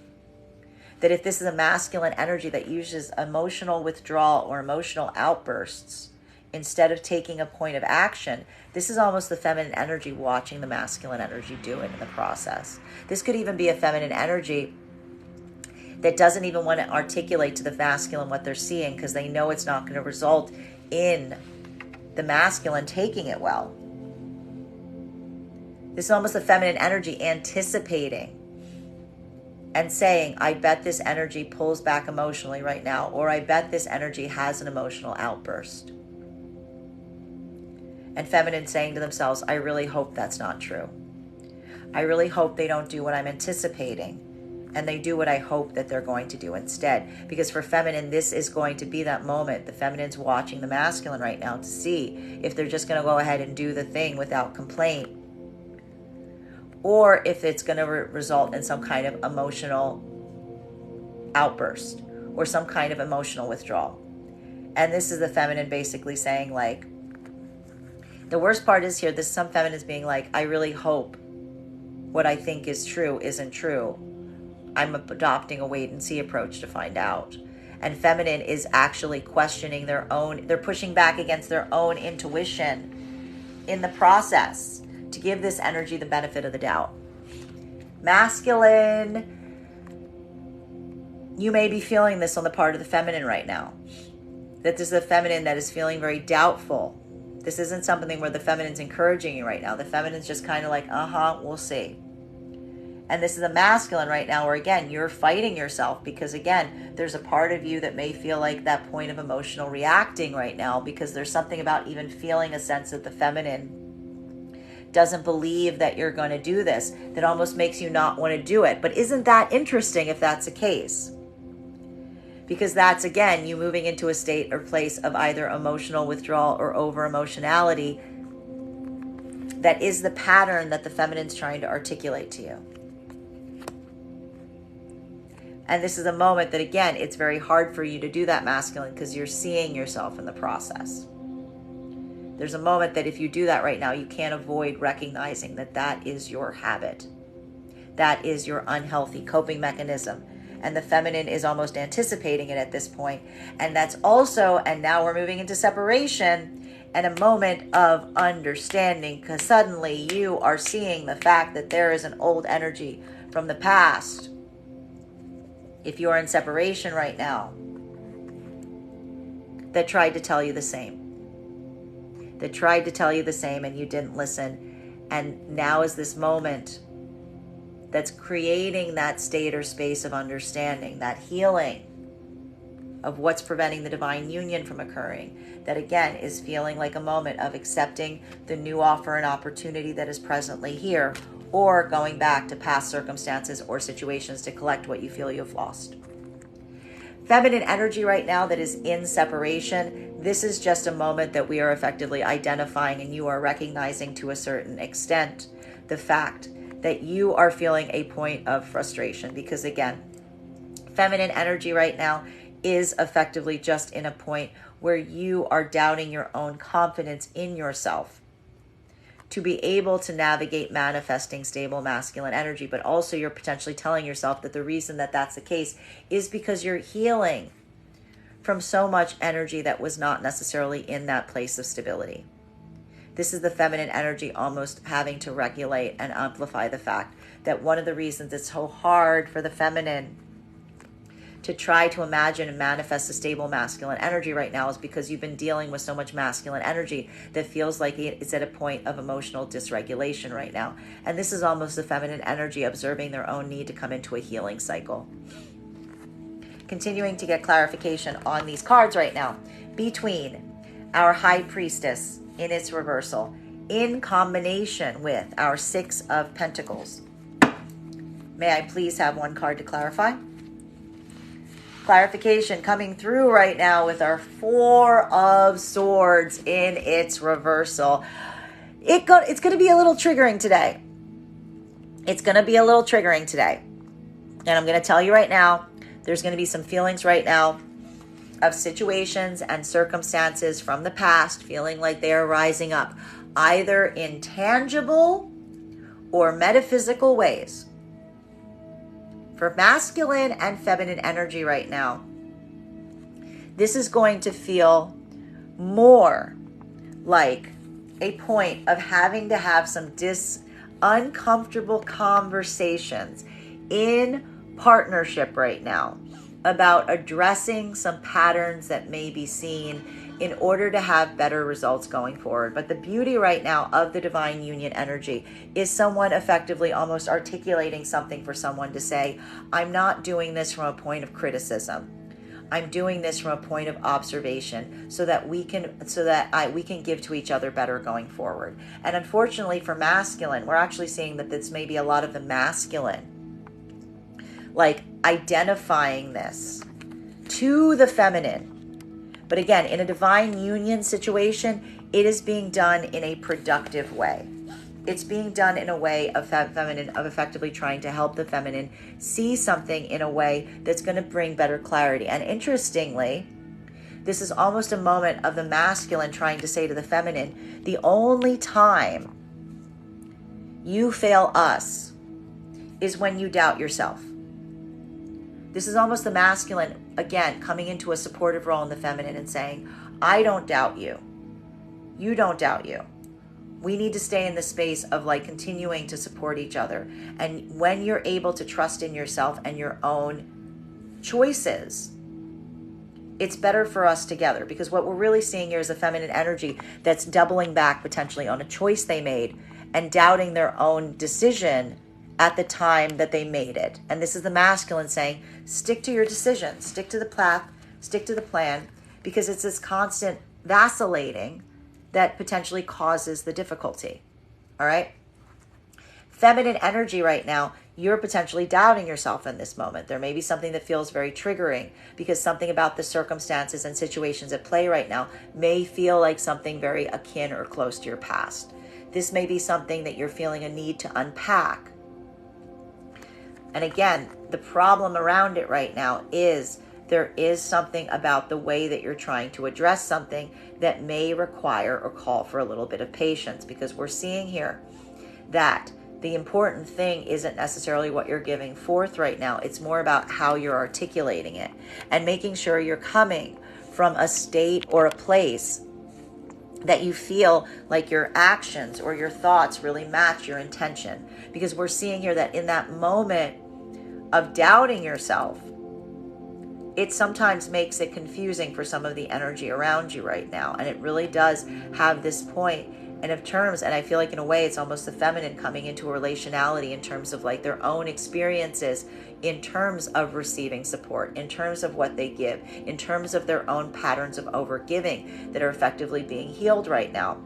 That if this is a masculine energy that uses emotional withdrawal or emotional outbursts instead of taking a point of action, this is almost the feminine energy watching the masculine energy do it in the process. This could even be a feminine energy that doesn't even want to articulate to the masculine what they're seeing because they know it's not going to result in the masculine taking it well. This is almost a feminine energy anticipating and saying, I bet this energy pulls back emotionally right now, or I bet this energy has an emotional outburst. And feminine saying to themselves, I really hope that's not true. I really hope they don't do what I'm anticipating, and they do what I hope that they're going to do instead. Because for feminine, this is going to be that moment. The feminine's watching the masculine right now to see if they're just going to go ahead and do the thing without complaint, or if it's going to result in some kind of emotional outburst or some kind of emotional withdrawal. And this is the feminine basically saying, like, the worst part is here, this some feminine is being like, I really hope what I think is true isn't true. I'm adopting a wait and see approach to find out. And feminine is actually questioning their own, they're pushing back against their own intuition in the process to give this energy the benefit of the doubt. Masculine, you may be feeling this on the part of the feminine right now. That this is a feminine that is feeling very doubtful This isn't something where the feminine's encouraging you right now. The feminine's just kind of like, we'll see. And this is a masculine right now where, again, you're fighting yourself because, again, there's a part of you that may feel like that point of emotional reacting right now because there's something about even feeling a sense that the feminine doesn't believe that you're going to do this that almost makes you not want to do it. But isn't that interesting if that's the case? Because that's, again, you moving into a state or place of either emotional withdrawal or over-emotionality that is the pattern that the feminine's trying to articulate to you. And this is a moment that, again, it's very hard for you to do that masculine because you're seeing yourself in the process. There's a moment that if you do that right now, you can't avoid recognizing that that is your habit. That is your unhealthy coping mechanism. And the feminine is almost anticipating it at this point. And that's also, and now we're moving into separation and a moment of understanding because suddenly you are seeing the fact that there is an old energy from the past. If you're in separation right now, that tried to tell you the same. That tried to tell you the same and you didn't listen. And now is this moment that's creating that state or space of understanding, that healing of what's preventing the divine union from occurring. That, again, is feeling like a moment of accepting the new offer and opportunity that is presently here, or going back to past circumstances or situations to collect what you feel you've lost. Feminine energy right now that is in separation, this is just a moment that we are effectively identifying and you are recognizing to a certain extent the fact that you are feeling a point of frustration. Because, again, feminine energy right now is effectively just in a point where you are doubting your own confidence in yourself to be able to navigate manifesting stable masculine energy, but also you're potentially telling yourself that the reason that that's the case is because you're healing from so much energy that was not necessarily in that place of stability. This is the feminine energy almost having to regulate and amplify the fact that one of the reasons it's so hard for the feminine to try to imagine and manifest a stable masculine energy right now is because you've been dealing with so much masculine energy that feels like it's at a point of emotional dysregulation right now. And this is almost the feminine energy observing their own need to come into a healing cycle. Continuing to get clarification on these cards right now between our High Priestess in its reversal in combination with our Six of Pentacles. May I please have one card to clarify? Clarification coming through right now with our Four of Swords in its reversal. It's going to be a little triggering today. It's going to be a little triggering today. And I'm going to tell you right now, there's going to be some feelings right now of situations and circumstances from the past feeling like they are rising up, either in tangible or metaphysical ways. For masculine and feminine energy right now, this is going to feel more like a point of having to have some uncomfortable conversations in partnership right now about addressing some patterns that may be seen in order to have better results going forward. But the beauty right now of the divine union energy is someone effectively almost articulating something for someone to say, I'm not doing this from a point of criticism. I'm doing this from a point of observation so that we can give to each other better going forward. And unfortunately for masculine, we're actually seeing that this may be a lot of the masculine, like identifying this to the feminine. But again, in a divine union situation, it is being done in a productive way. It's being done in a way of feminine, of effectively trying to help the feminine see something in a way that's going to bring better clarity. And interestingly, this is almost a moment of the masculine trying to say to the feminine, the only time you fail us is when you doubt yourself. This is almost the masculine, again, coming into a supportive role in the feminine and saying, I don't doubt you. You don't doubt you. We need to stay in the space of like continuing to support each other. And when you're able to trust in yourself and your own choices, it's better for us together, because what we're really seeing here is a feminine energy that's doubling back potentially on a choice they made and doubting their own decision at the time that they made it. And this is the masculine saying, stick to your decision, stick to the path, stick to the plan, because it's this constant vacillating that potentially causes the difficulty. All right? Feminine energy right now, you're potentially doubting yourself in this moment. There may be something that feels very triggering because something about the circumstances and situations at play right now may feel like something very akin or close to your past. This may be something that you're feeling a need to unpack. And again, the problem around it right now is there is something about the way that you're trying to address something that may require or call for a little bit of patience, because we're seeing here that the important thing isn't necessarily what you're giving forth right now. It's more about how you're articulating it and making sure you're coming from a state or a place that you feel like your actions or your thoughts really match your intention. Because we're seeing here that in that moment of doubting yourself, it sometimes makes it confusing for some of the energy around you right now. And it really does have this point and of terms, and I feel like in a way it's almost the feminine coming into a relationality in terms of like their own experiences, in terms of receiving support, in terms of what they give, in terms of their own patterns of overgiving that are effectively being healed right now.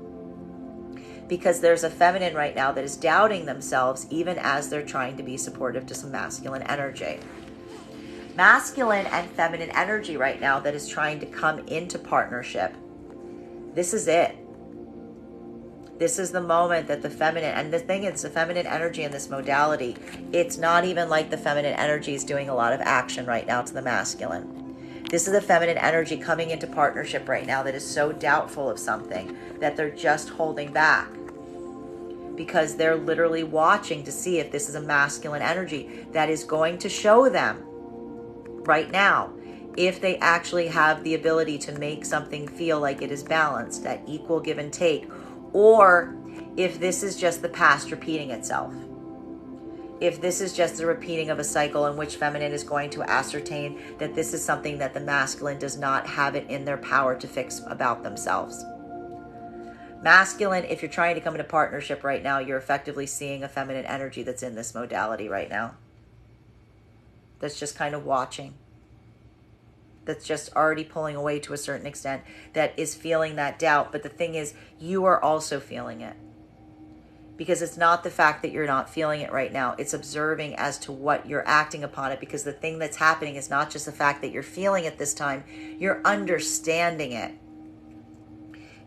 Because there's a feminine right now that is doubting themselves even as they're trying to be supportive to some masculine energy. Masculine and feminine energy right now that is trying to come into partnership. This is it. This is the moment that the feminine, and the thing is, the feminine energy in this modality, it's not even like the feminine energy is doing a lot of action right now to the masculine. This is the feminine energy coming into partnership right now that is so doubtful of something that they're just holding back, because they're literally watching to see if this is a masculine energy that is going to show them right now if they actually have the ability to make something feel like it is balanced, at equal give and take, or if this is just the past repeating itself. If this is just the repeating of a cycle in which feminine is going to ascertain that this is something that the masculine does not have it in their power to fix about themselves. Masculine, if you're trying to come into partnership right now, you're effectively seeing a feminine energy that's in this modality right now. That's just kind of watching. That's just already pulling away to a certain extent, that is feeling that doubt. But the thing is, you are also feeling it. Because it's not the fact that you're not feeling it right now. It's observing as to what you're acting upon it. Because the thing that's happening is not just the fact that you're feeling it this time. You're understanding it.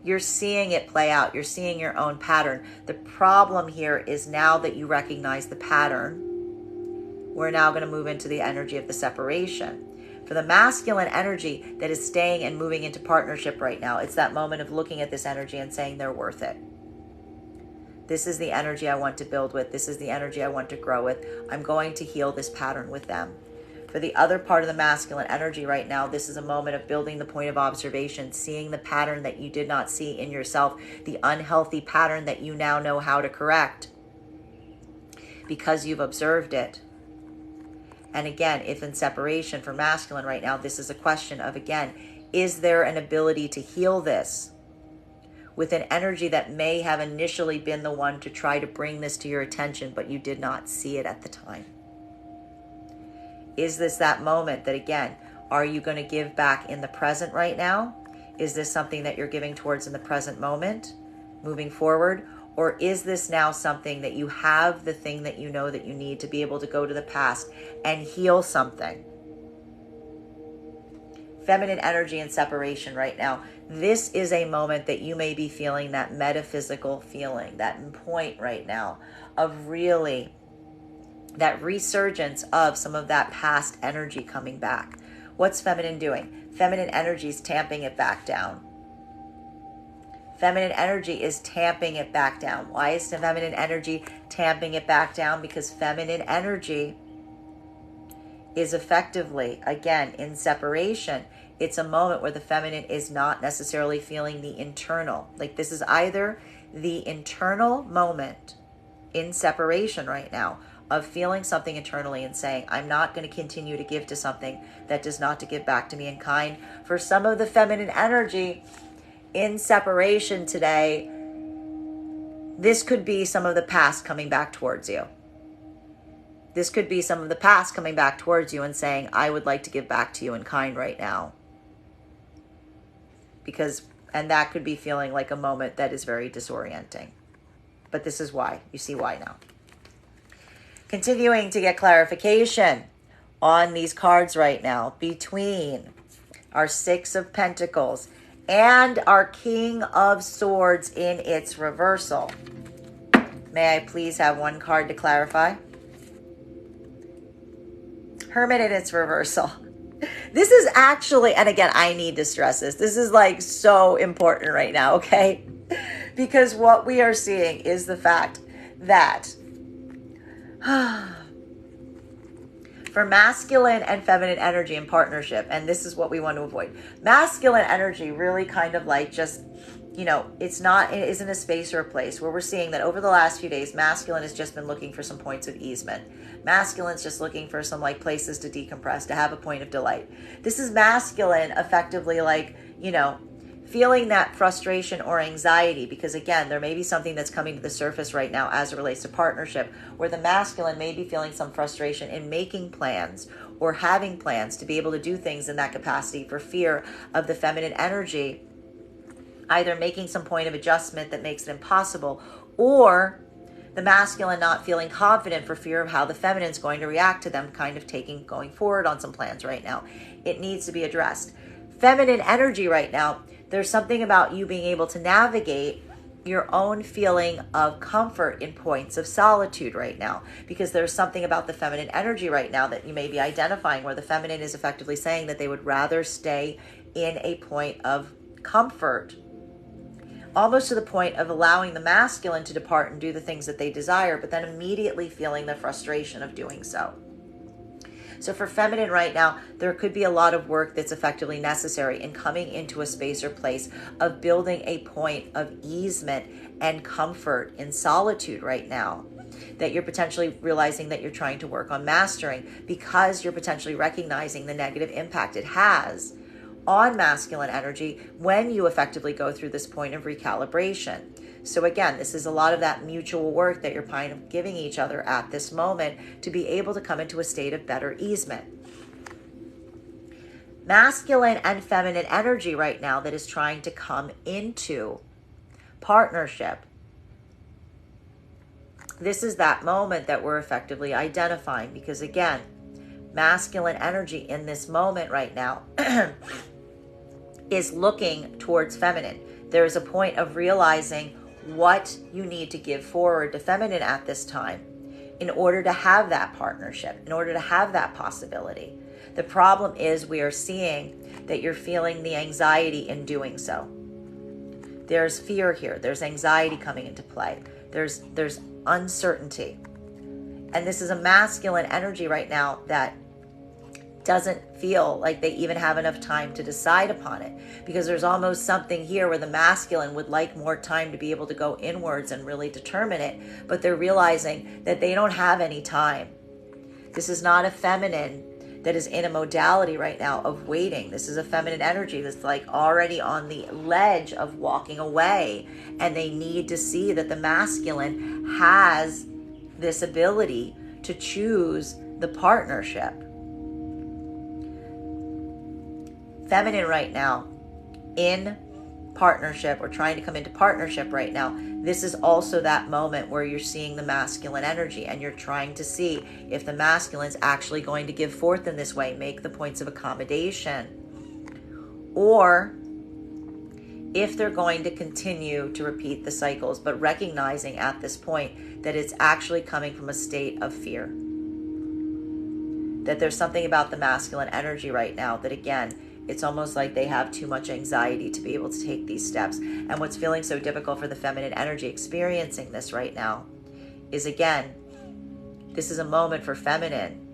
You're seeing it play out. You're seeing your own pattern. The problem here is now that you recognize the pattern, we're now going to move into the energy of the separation. For the masculine energy that is staying and moving into partnership right now, it's that moment of looking at this energy and saying they're worth it. This is the energy I want to build with. This is the energy I want to grow with. I'm going to heal this pattern with them. For the other part of the masculine energy right now, this is a moment of building the point of observation, seeing the pattern that you did not see in yourself, the unhealthy pattern that you now know how to correct because you've observed it. And again, if in separation for masculine right now, this is a question of, again, is there an ability to heal this with an energy that may have initially been the one to try to bring this to your attention, but you did not see it at the time? Is this that moment that, again, are you going to give back in the present right now? Is this something that you're giving towards in the present moment, moving forward? Or is this now something that you have the thing that you know that you need to be able to go to the past and heal something? Feminine energy and separation right now. This is a moment that you may be feeling that metaphysical feeling, that point right now of really that resurgence of some of that past energy coming back. What's feminine doing? Feminine energy is tamping it back down. Feminine energy is tamping it back down. Why is the feminine energy tamping it back down? Because feminine energy is effectively, again, in separation. It's a moment where the feminine is not necessarily feeling the internal. Like this is either the internal moment in separation right now of feeling something internally and saying, I'm not going to continue to give to something that does not to give back to me in kind. For some of the feminine energy in separation today, this could be some of the past coming back towards you. This could be some of the past coming back towards you and saying, I would like to give back to you in kind right now. And that could be feeling like a moment that is very disorienting. But this is why. You see why now. Continuing to get clarification on these cards right now between our Six of Pentacles and our King of Swords in its reversal. May I please have one card to clarify? Hermit in its reversal. This is actually, and again, I need to stress this. This is like so important right now, okay? Because what we are seeing is the fact that for masculine and feminine energy in partnership, and this is what we want to avoid. Masculine energy really kind of like just, it isn't a space or a place where we're seeing that over the last few days, masculine has just been looking for some points of easement. Masculine's just looking for some like places to decompress, to have a point of delight. This is masculine effectively like, feeling that frustration or anxiety, because again, there may be something that's coming to the surface right now as it relates to partnership, where the masculine may be feeling some frustration in making plans or having plans to be able to do things in that capacity for fear of the feminine energy, either making some point of adjustment that makes it impossible, or the masculine not feeling confident for fear of how the feminine is going to react to them kind of going forward on some plans right now. It needs to be addressed. Feminine energy right now, there's something about you being able to navigate your own feeling of comfort in points of solitude right now, because there's something about the feminine energy right now that you may be identifying where the feminine is effectively saying that they would rather stay in a point of comfort, almost to the point of allowing the masculine to depart and do the things that they desire, but then immediately feeling the frustration of doing so. So for feminine right now, there could be a lot of work that's effectively necessary in coming into a space or place of building a point of easement and comfort in solitude right now, that you're potentially realizing that you're trying to work on mastering, because you're potentially recognizing the negative impact it has on masculine energy when you effectively go through this point of recalibration. So again, this is a lot of that mutual work that you're kind of giving each other at this moment to be able to come into a state of better easement. Masculine and feminine energy right now that is trying to come into partnership. This is that moment that we're effectively identifying, because again, masculine energy in this moment right now is looking towards feminine. There is a point of realizing what you need to give forward to feminine at this time in order to have that partnership, in order to have that possibility. The problem is we are seeing that you're feeling the anxiety in doing so. There's fear here. There's anxiety coming into play. There's uncertainty. And this is a masculine energy right now that doesn't feel like they even have enough time to decide upon it, because there's almost something here where the masculine would like more time to be able to go inwards and really determine it, but they're realizing that they don't have any time. This is not a feminine that is in a modality right now of waiting. This is a feminine energy that's like already on the ledge of walking away, and they need to see that the masculine has this ability to choose the partnership. Feminine right now in partnership, or trying to come into partnership right now, this is also that moment where you're seeing the masculine energy and you're trying to see if the masculine's actually going to give forth in this way, make the points of accommodation, or if they're going to continue to repeat the cycles, but recognizing at this point that it's actually coming from a state of fear. That there's something about the masculine energy right now that, again, it's almost like they have too much anxiety to be able to take these steps. And what's feeling so difficult for the feminine energy experiencing this right now is, again, this is a moment for feminine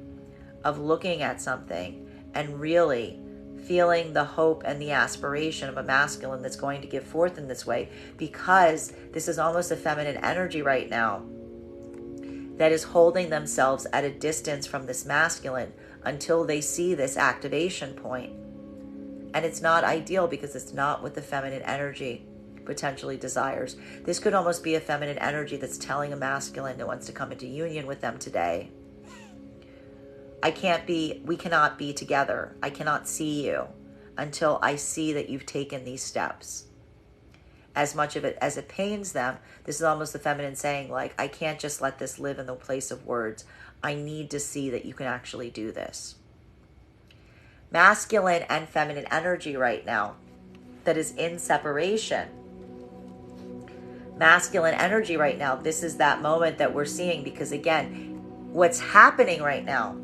of looking at something and really feeling the hope and the aspiration of a masculine that's going to give forth in this way, because this is almost a feminine energy right now that is holding themselves at a distance from this masculine until they see this activation point. And it's not ideal because it's not what the feminine energy potentially desires. This could almost be a feminine energy that's telling a masculine that wants to come into union with them today, we cannot be together. I cannot see you until I see that you've taken these steps. As much of it as it pains them, this is almost the feminine saying, like, I can't just let this live in the place of words. I need to see that you can actually do this. Masculine and feminine energy right now that is in separation. Masculine energy right now, this is that moment that we're seeing, because again, what's happening right now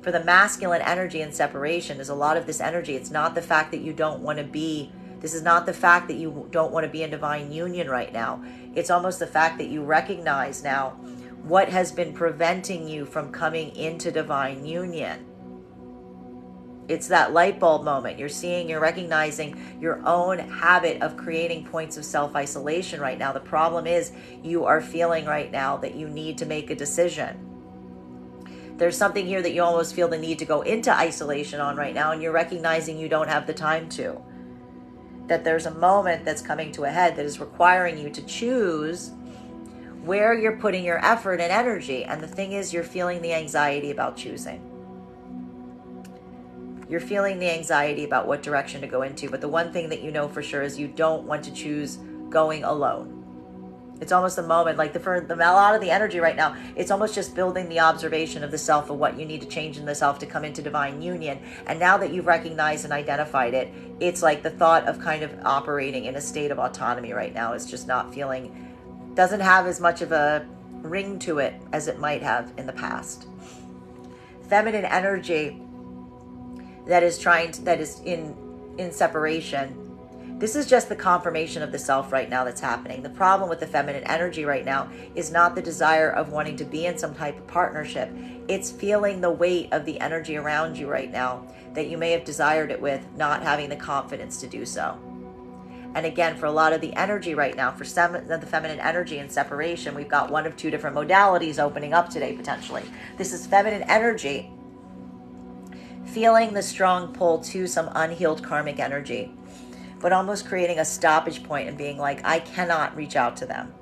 for the masculine energy in separation is a lot of this energy. It's not the fact that you don't want to be, this is not the fact that you don't want to be in divine union right now. It's almost the fact that you recognize now what has been preventing you from coming into divine union. It's that light bulb moment. You're recognizing your own habit of creating points of self-isolation right now. The problem is you are feeling right now that you need to make a decision. There's something here that you almost feel the need to go into isolation on right now, and you're recognizing you don't have the time to. That there's a moment that's coming to a head that is requiring you to choose where you're putting your effort and energy. And the thing is, you're feeling the anxiety about choosing. You're feeling the anxiety about what direction to go into. But the one thing that you know for sure is you don't want to choose going alone. It's almost a moment, like for a lot of the energy right now, it's almost just building the observation of the self, of what you need to change in the self to come into divine union. And now that you've recognized and identified it, it's like the thought of kind of operating in a state of autonomy right now is just not feeling, doesn't have as much of a ring to it as it might have in the past. Feminine energy that is in separation. This is just the confirmation of the self right now that's happening. The problem with the feminine energy right now is not the desire of wanting to be in some type of partnership. It's feeling the weight of the energy around you right now that you may have desired it with, not having the confidence to do so. And again, for a lot of the energy right now, for some of the feminine energy in separation, we've got one of two different modalities opening up today potentially. This is feminine energy feeling the strong pull to some unhealed karmic energy, but almost creating a stoppage point and being like, I cannot reach out to them.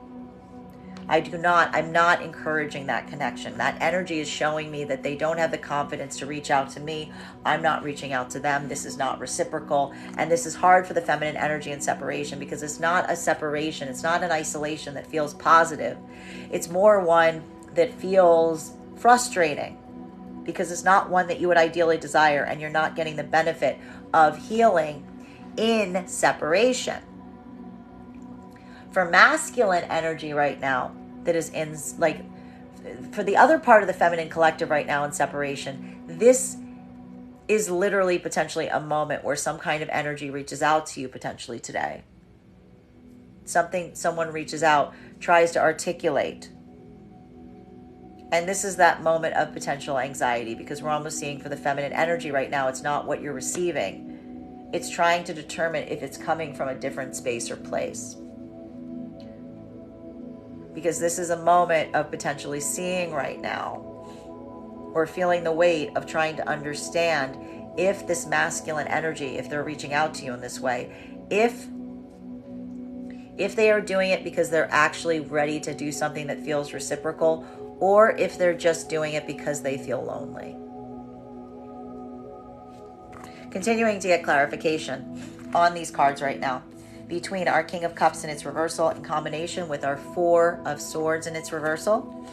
I'm not encouraging that connection. That energy is showing me that they don't have the confidence to reach out to me. I'm not reaching out to them. This is not reciprocal. And this is hard for the feminine energy in separation because it's not a separation. It's not an isolation that feels positive. It's more one that feels frustrating because it's not one that you would ideally desire, and you're not getting the benefit of healing in separation. For masculine energy right now, that is in, like, for the other part of the feminine collective right now in separation, this is literally potentially a moment where some kind of energy reaches out to you potentially today. Someone reaches out, tries to articulate. And this is that moment of potential anxiety, because we're almost seeing for the feminine energy right now, it's not what you're receiving. It's trying to determine if it's coming from a different space or place. Because this is a moment of potentially seeing right now, or feeling the weight of trying to understand if this masculine energy, if they're reaching out to you in this way, if they are doing it because they're actually ready to do something that feels reciprocal, or if they're just doing it because they feel lonely. Continuing to get clarification on these cards right now, between our King of Cups in its reversal in combination with our Four of Swords in its reversal.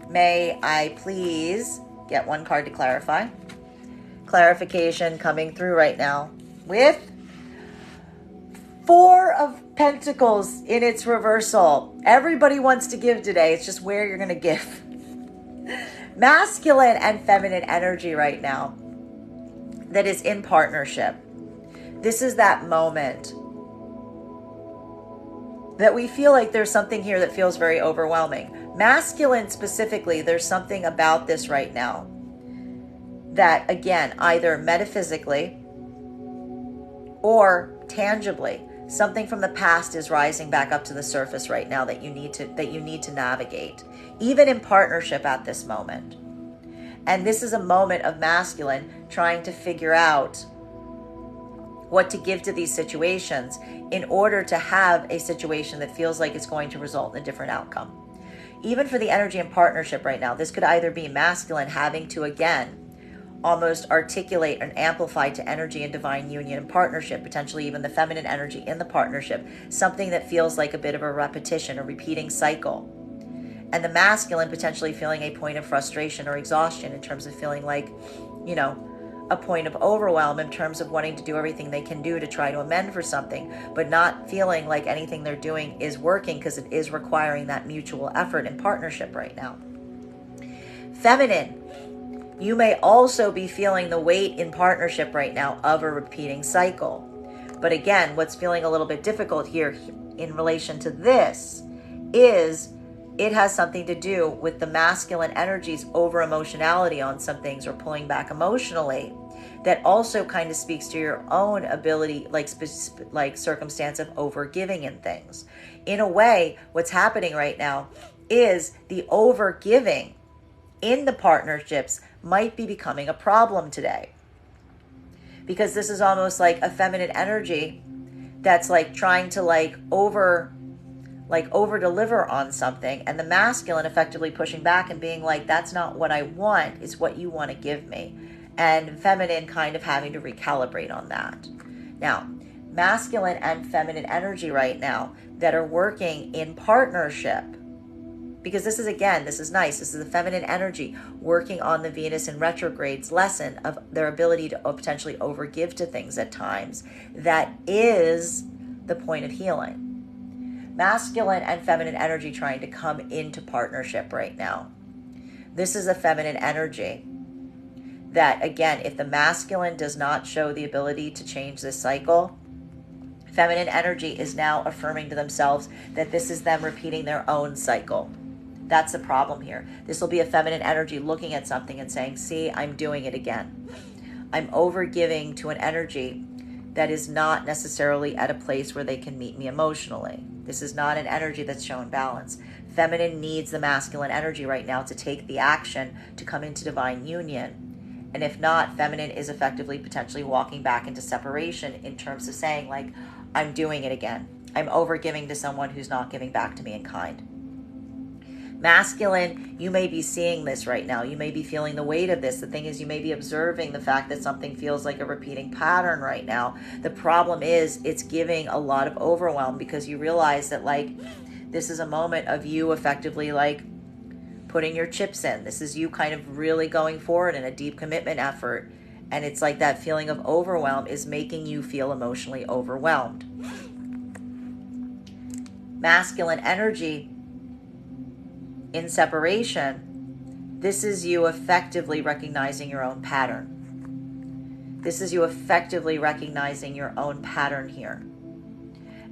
May I please get one card to clarify? Clarification coming through right now with Four of Pentacles in its reversal. Everybody wants to give today. It's just where you're going to give. Masculine and feminine energy right now that is in partnership. This is that moment that we feel like there's something here that feels very overwhelming. Masculine specifically, there's something about this right now that, again, either metaphysically or tangibly, something from the past is rising back up to the surface right now that you need to navigate, even in partnership at this moment. And this is a moment of masculine trying to figure out what to give to these situations in order to have a situation that feels like it's going to result in a different outcome. Even for the energy in partnership right now, this could either be masculine having to, again, almost articulate and amplify to energy and divine union and partnership, potentially even the feminine energy in the partnership, something that feels like a bit of a repetition, a repeating cycle. And the masculine potentially feeling a point of frustration or exhaustion in terms of feeling like, a point of overwhelm in terms of wanting to do everything they can do to try to amend for something, but not feeling like anything they're doing is working because it is requiring that mutual effort in partnership right now. Feminine, you may also be feeling the weight in partnership right now of a repeating cycle. But again, what's feeling a little bit difficult here in relation to this is it has something to do with the masculine energies over emotionality on some things, or pulling back emotionally. That also kind of speaks to your own ability, like circumstance of overgiving in things. In a way, what's happening right now is the overgiving in the partnerships might be becoming a problem today. Because this is almost like a feminine energy that's like trying to over deliver on something, and the masculine effectively pushing back and being like, that's not what I want, it's what you want to give me. And feminine kind of having to recalibrate on that. Now, masculine and feminine energy right now that are working in partnership, because this is nice. This is the feminine energy working on the Venus in retrograde's lesson of their ability to potentially overgive to things at times. That is the point of healing. Masculine and feminine energy trying to come into partnership right now. This is a feminine energy that, again, if the masculine does not show the ability to change this cycle, feminine energy is now affirming to themselves that this is them repeating their own cycle. That's the problem here. This will be a feminine energy looking at something and saying, see, I'm doing it again. I'm overgiving to an energy that is not necessarily at a place where they can meet me emotionally. This is not an energy that's shown balance. Feminine needs the masculine energy right now to take the action to come into divine union. And if not, feminine is effectively potentially walking back into separation in terms of saying, like, I'm doing it again. I'm overgiving to someone who's not giving back to me in kind. Masculine, you may be seeing this right now. You may be feeling the weight of this. The thing is, you may be observing the fact that something feels like a repeating pattern right now. The problem is it's giving a lot of overwhelm because you realize that, this is a moment of you effectively, putting your chips in. This is you kind of really going forward in a deep commitment effort. And it's like that feeling of overwhelm is making you feel emotionally overwhelmed. Masculine energy in separation, this is you effectively recognizing your own pattern. This is you effectively recognizing your own pattern here.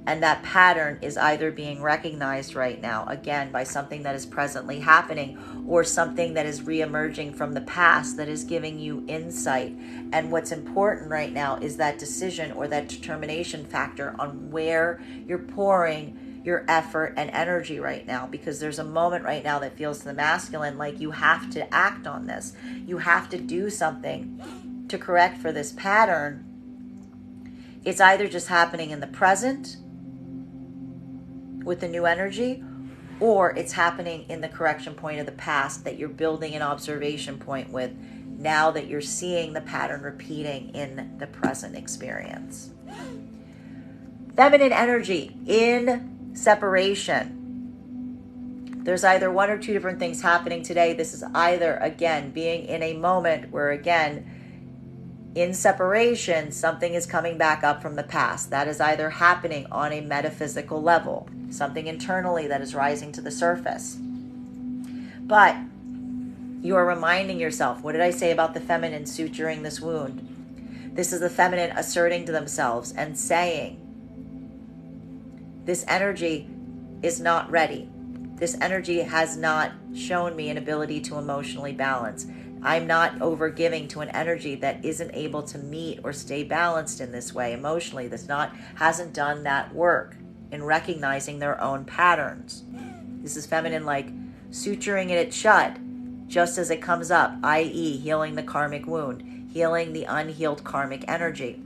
And that pattern is either being recognized right now, again, by something that is presently happening, or something that is reemerging from the past that is giving you insight. And what's important right now is that decision or that determination factor on where you're pouring your effort and energy right now, because there's a moment right now that feels to the masculine like you have to act on this. You have to do something to correct for this pattern. It's either just happening in the present with the new energy, or it's happening in the correction point of the past that you're building an observation point with now that you're seeing the pattern repeating in the present experience. Feminine energy in separation. There's either one or two different things happening today. This is either, again, being in a moment where, again, in separation, something is coming back up from the past. That is either happening on a metaphysical level, something internally that is rising to the surface. But you are reminding yourself, what did I say about the feminine suturing this wound? This is the feminine asserting to themselves and saying, this energy is not ready. This energy has not shown me an ability to emotionally balance. I'm not over giving to an energy that isn't able to meet or stay balanced in this way emotionally, hasn't done that work in recognizing their own patterns. This is feminine, like suturing it shut just as it comes up, i.e. healing the karmic wound, healing the unhealed karmic energy.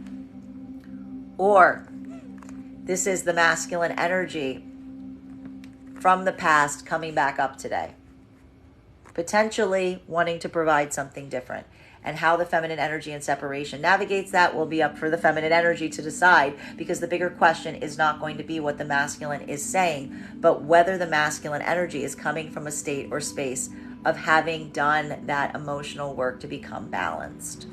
Or this is the masculine energy from the past coming back up today, potentially wanting to provide something different. And how the feminine energy and separation navigates that will be up for the feminine energy to decide, because the bigger question is not going to be what the masculine is saying, but whether the masculine energy is coming from a state or space of having done that emotional work to become balanced.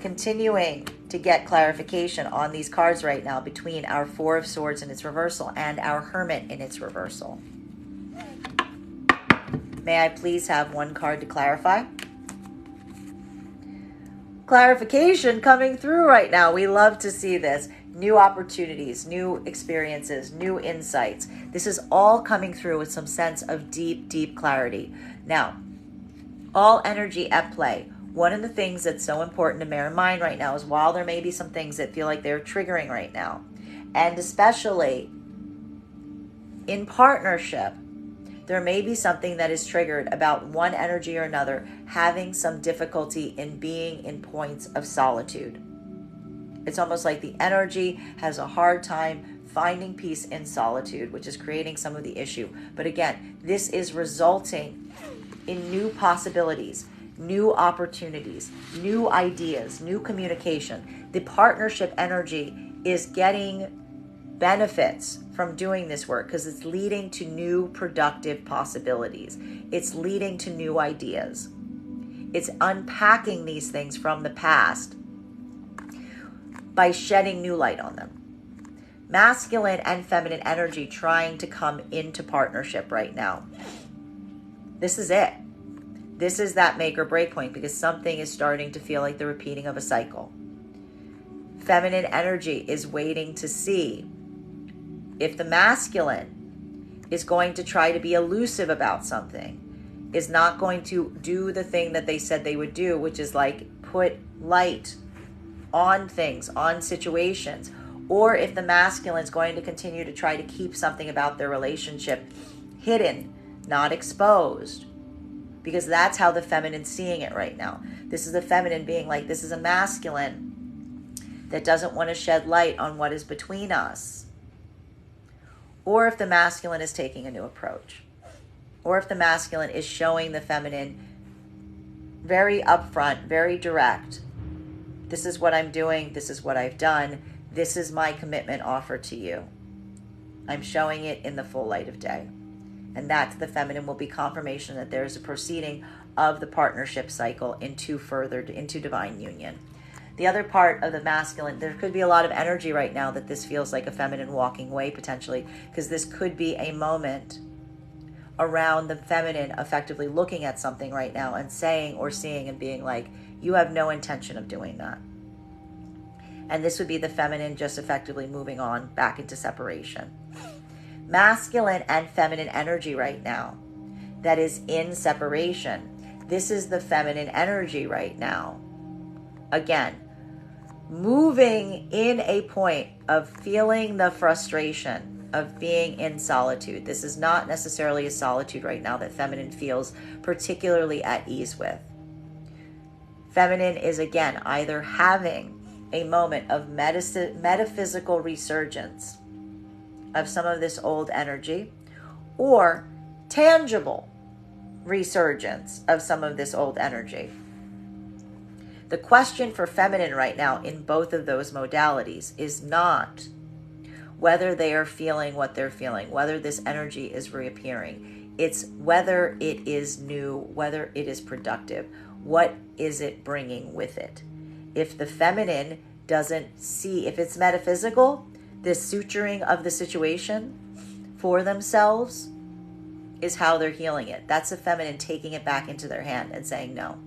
Continuing to get clarification on these cards right now between our Four of Swords in its reversal and our Hermit in its reversal. May I please have one card to clarify? Clarification coming through right now. We love to see this. New opportunities, new experiences, new insights. This is all coming through with some sense of deep, deep clarity. Now, all energy at play. One of the things that's so important to bear in mind right now is while there may be some things that feel like they're triggering right now, and especially in partnership, there may be something that is triggered about one energy or another having some difficulty in being in points of solitude. It's almost like the energy has a hard time finding peace in solitude, which is creating some of the issue. But again, this is resulting in new possibilities, new opportunities, new ideas, new communication. The partnership energy is getting benefits from doing this work because it's leading to new productive possibilities. It's leading to new ideas. It's unpacking these things from the past by shedding new light on them. Masculine and feminine energy trying to come into partnership right now. This is it. This is that make or break point because something is starting to feel like the repeating of a cycle. Feminine energy is waiting to see if the masculine is going to try to be elusive about something, is not going to do the thing that they said they would do, which is like put light on things, on situations, or if the masculine is going to continue to try to keep something about their relationship hidden, not exposed, because that's how the feminine's seeing it right now. This is the feminine being like, this is a masculine that doesn't want to shed light on what is between us. Or if the masculine is taking a new approach, or if the masculine is showing the feminine very upfront, very direct, this is what I'm doing, this is what I've done, this is my commitment offer to you. I'm showing it in the full light of day. And that to the feminine will be confirmation that there is a proceeding of the partnership cycle into divine union. The other part of the masculine, there could be a lot of energy right now that this feels like a feminine walking away potentially, because this could be a moment around the feminine effectively looking at something right now and saying or seeing and being like, you have no intention of doing that. And this would be the feminine just effectively moving on back into separation. Masculine and feminine energy right now that is in separation. This is the feminine energy right now. Again, moving in a point of feeling the frustration of being in solitude. This is not necessarily a solitude right now that feminine feels particularly at ease with. Feminine is, again, either having a moment of metaphysical resurgence of some of this old energy, or tangible resurgence of some of this old energy. The question for feminine right now in both of those modalities is not whether they are feeling what they're feeling, whether this energy is reappearing. It's whether it is new, whether it is productive. What is it bringing with it? If the feminine doesn't see, if it's metaphysical, this suturing of the situation for themselves is how they're healing it. That's the feminine taking it back into their hand and saying, no,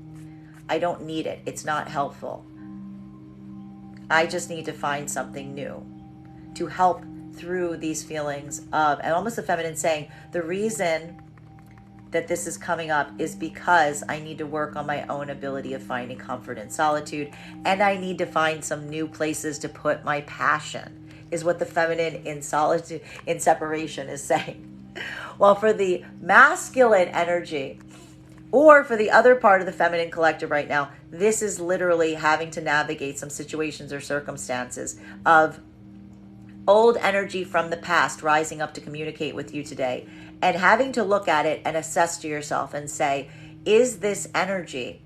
I don't need it. It's not helpful. I just need to find something new to help through these feelings of, and almost the feminine saying, the reason that this is coming up is because I need to work on my own ability of finding comfort in solitude, and I need to find some new places to put my passion, is what the feminine in solitude, in separation, is saying. While for the masculine energy, or for the other part of the feminine collective right now, this is literally having to navigate some situations or circumstances of old energy from the past rising up to communicate with you today, and having to look at it and assess to yourself and say, is this energy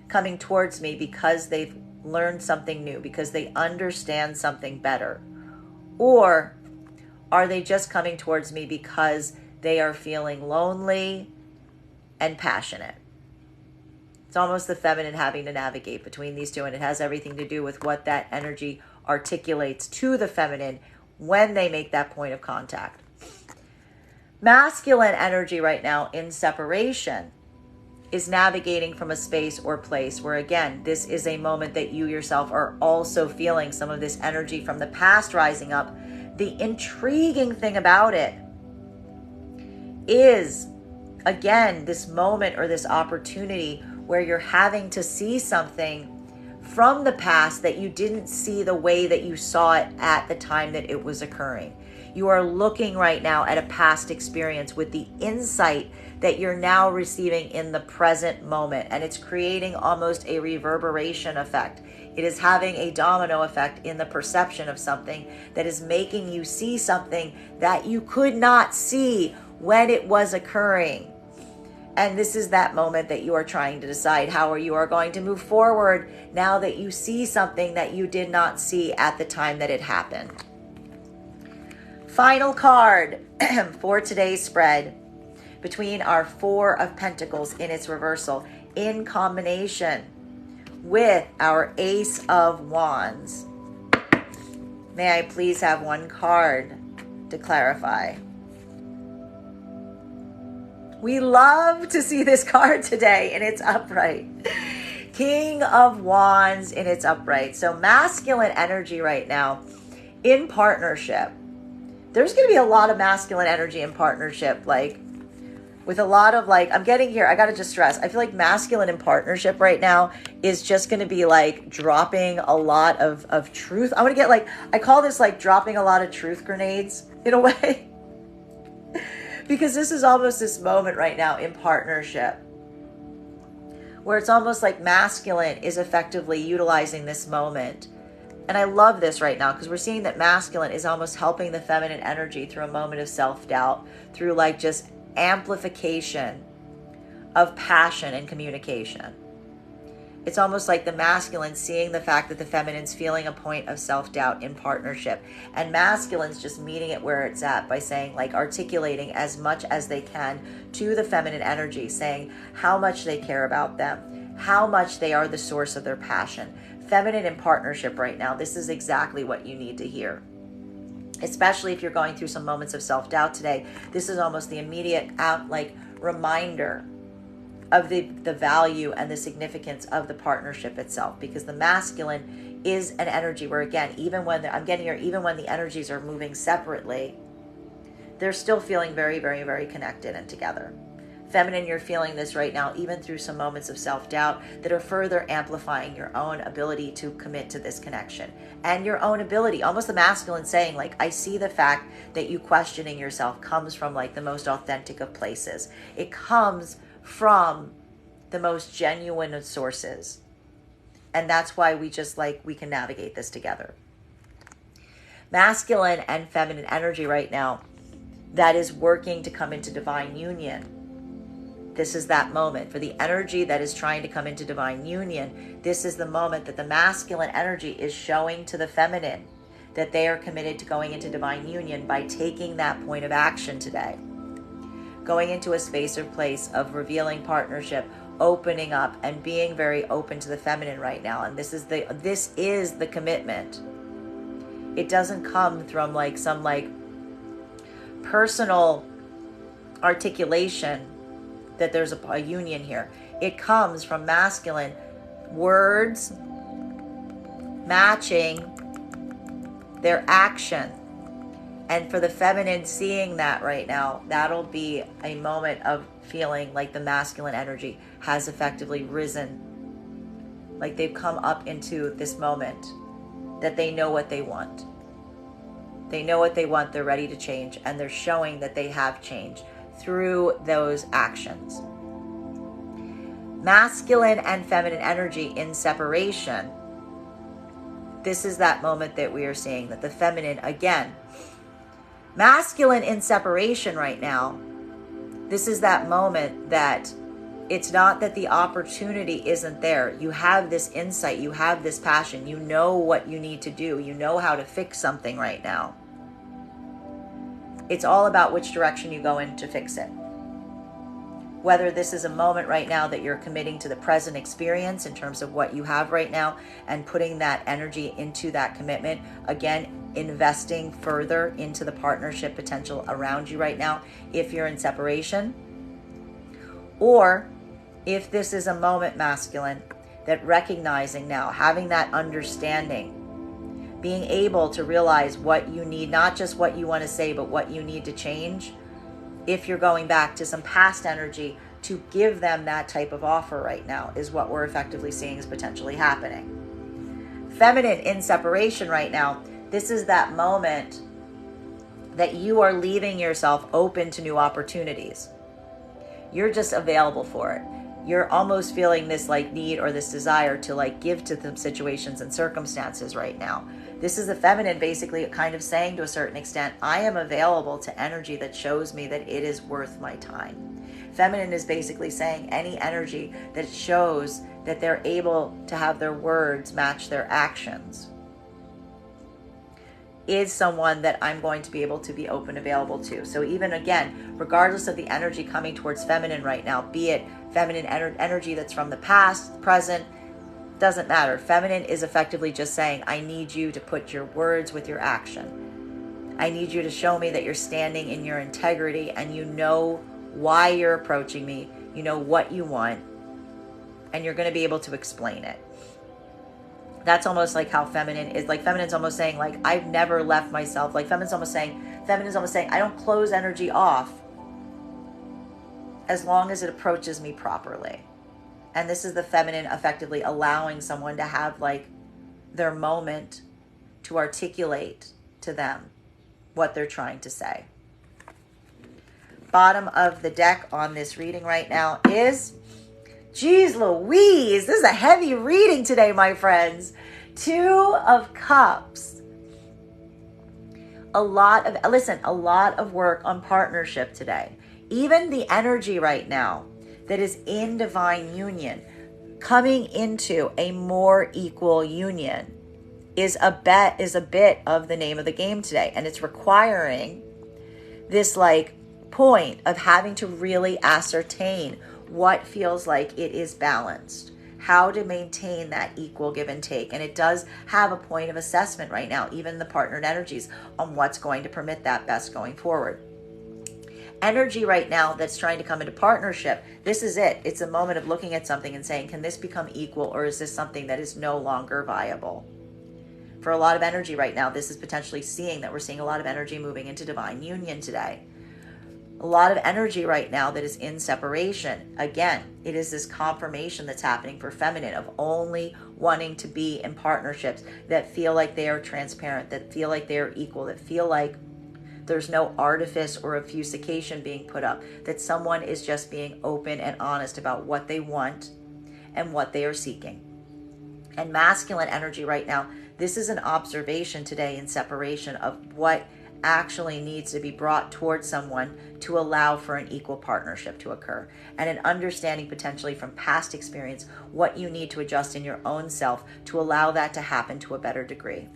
coming towards me because they've learned something new, because they understand something better? Or are they just coming towards me because they are feeling lonely and passionate? It's almost the feminine having to navigate between these two, and it has everything to do with what that energy articulates to the feminine when they make that point of contact. Masculine energy right now in separation is navigating from a space or place where, again, this is a moment that you yourself are also feeling some of this energy from the past rising up. The intriguing thing about it is, again, this moment or this opportunity where you're having to see something from the past that you didn't see the way that you saw it at the time that it was occurring. You are looking right now at a past experience with the insight that you're now receiving in the present moment, and it's creating almost a reverberation effect. It is having a domino effect in the perception of something that is making you see something that you could not see when it was occurring. And this is that moment that you are trying to decide how you are going to move forward now that you see something that you did not see at the time that it happened. Final card for today's spread, between our Four of Pentacles in its reversal, in combination with our Ace of Wands. May I please have one card to clarify? We love to see this card today in its upright. King of Wands in its upright. So masculine energy right now in partnership. There's going to be a lot of masculine energy in partnership, like with a lot of like, I'm getting here, I got to just stress, I feel like masculine in partnership right now is just going to be like dropping a lot of truth. I'm going to get like, I call this like dropping a lot of truth grenades in a way. Because this is almost this moment right now in partnership where it's almost like masculine is effectively utilizing this moment. And I love this right now because we're seeing that masculine is almost helping the feminine energy through a moment of self-doubt, through like just amplification of passion and communication. It's almost like the masculine seeing the fact that the feminine's feeling a point of self-doubt in partnership. And masculine's just meeting it where it's at by saying, like, articulating as much as they can to the feminine energy, saying how much they care about them, how much they are the source of their passion. Feminine in partnership right now, this is exactly what you need to hear. Especially if you're going through some moments of self-doubt today, this is almost the immediate reminder of the value and the significance of the partnership itself, because the masculine is an energy where, again, even when the energies are moving separately, they're still feeling very, very, very connected and together. Feminine, you're feeling this right now, even through some moments of self-doubt that are further amplifying your own ability to commit to this connection and your own ability. Almost the masculine saying, like, I see the fact that you questioning yourself comes from like the most authentic of places. It comes from the most genuine of sources. And that's why we can navigate this together. Masculine and feminine energy right now that is working to come into divine union. This is that moment for the energy that is trying to come into divine union. This is the moment that the masculine energy is showing to the feminine that they are committed to going into divine union by taking that point of action today. Going into a space or place of revealing partnership, opening up and being very open to the feminine right now. And this is the commitment. It doesn't come from like some like personal articulation that there's a union here. It comes from masculine words matching their action. And for the feminine seeing that right now, that'll be a moment of feeling like the masculine energy has effectively risen, like they've come up into this moment that they know what they want. They know what they want, they're ready to change, and they're showing that they have changed through those actions. Masculine and feminine energy in separation. This is that moment that we are seeing that the feminine, again, masculine in separation right now. This is that moment that it's not that the opportunity isn't there. You have this insight, you have this passion, you know what you need to do, you know how to fix something right now. It's all about which direction you go in to fix it. Whether this is a moment right now that you're committing to the present experience in terms of what you have right now and putting that energy into that commitment, again, investing further into the partnership potential around you right now if you're in separation, or if this is a moment, masculine, that recognizing now, having that understanding, being able to realize what you need, not just what you want to say, but what you need to change. If you're going back to some past energy to give them that type of offer right now is what we're effectively seeing is potentially happening. Feminine in separation right now, this is that moment that you are leaving yourself open to new opportunities. You're just available for it. You're almost feeling this like need or this desire to like give to them situations and circumstances right now. This is the feminine basically kind of saying to a certain extent, I am available to energy that shows me that it is worth my time. Feminine is basically saying any energy that shows that they're able to have their words match their actions is someone that I'm going to be able to be open, available to. So even again, regardless of the energy coming towards feminine right now, be it feminine energy that's from the past, present, doesn't matter. Feminine is effectively just saying, I need you to put your words with your action. I need you to show me that you're standing in your integrity and you know why you're approaching me, you know what you want, and you're going to be able to explain it. That's almost like how feminine is. Like feminine's almost saying, like, I've never left myself. Like feminine's almost saying, I don't close energy off as long as it approaches me properly. And this is the feminine effectively allowing someone to have like their moment to articulate to them what they're trying to say. Bottom of the deck on this reading right now is, geez Louise, this is a heavy reading today, my friends. 2 of Cups. A lot of work on partnership today. Even the energy right now that is in divine union, coming into a more equal union is a bit of the name of the game today. And it's requiring this like point of having to really ascertain what feels like it is balanced, how to maintain that equal give and take. And it does have a point of assessment right now, even the partnered energies, on what's going to permit that best going forward. Energy right now that's trying to come into partnership, this is it. It's a moment of looking at something and saying, can this become equal, or is this something that is no longer viable? For a lot of energy right now, this is potentially seeing that we're seeing a lot of energy moving into divine union today. A lot of energy right now that is in separation. Again, it is this confirmation that's happening for feminine of only wanting to be in partnerships that feel like they are transparent, that feel like they are equal, that feel like there's no artifice or obfuscation being put up, that someone is just being open and honest about what they want and what they are seeking. And masculine energy right now, this is an observation today in separation of what actually needs to be brought towards someone to allow for an equal partnership to occur, and an understanding potentially from past experience what you need to adjust in your own self to allow that to happen to a better degree.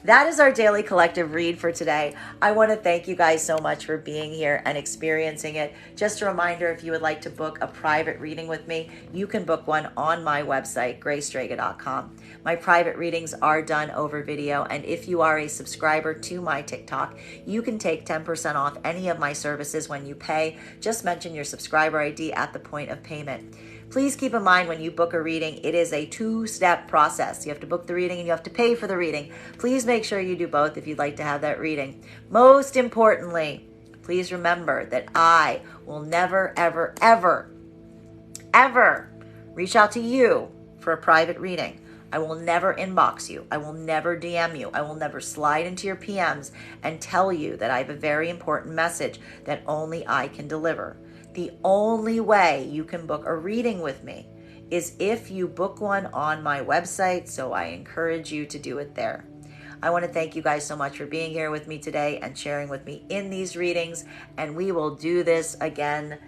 That is our daily collective read for today. I want to thank you guys so much for being here and experiencing it. Just a reminder, if you would like to book a private reading with me, you can book one on my website, graystrega.com. My private readings are done over video, and if you are a subscriber to my TikTok, you can take 10% off any of my services when you pay. Just mention your subscriber ID at the point of payment. Please keep in mind when you book a reading, it is a 2-step process. You have to book the reading and you have to pay for the reading. Please make sure you do both if you'd like to have that reading. Most importantly, Please remember that I will never, ever, ever, ever reach out to you for a private reading. I will never inbox you. I will never DM you. I will never slide into your PMs and tell you that I have a very important message that only I can deliver. The only way you can book a reading with me is if you book one on my website, so I encourage you to do it there. I want to thank you guys so much for being here with me today and sharing with me in these readings, and we will do this again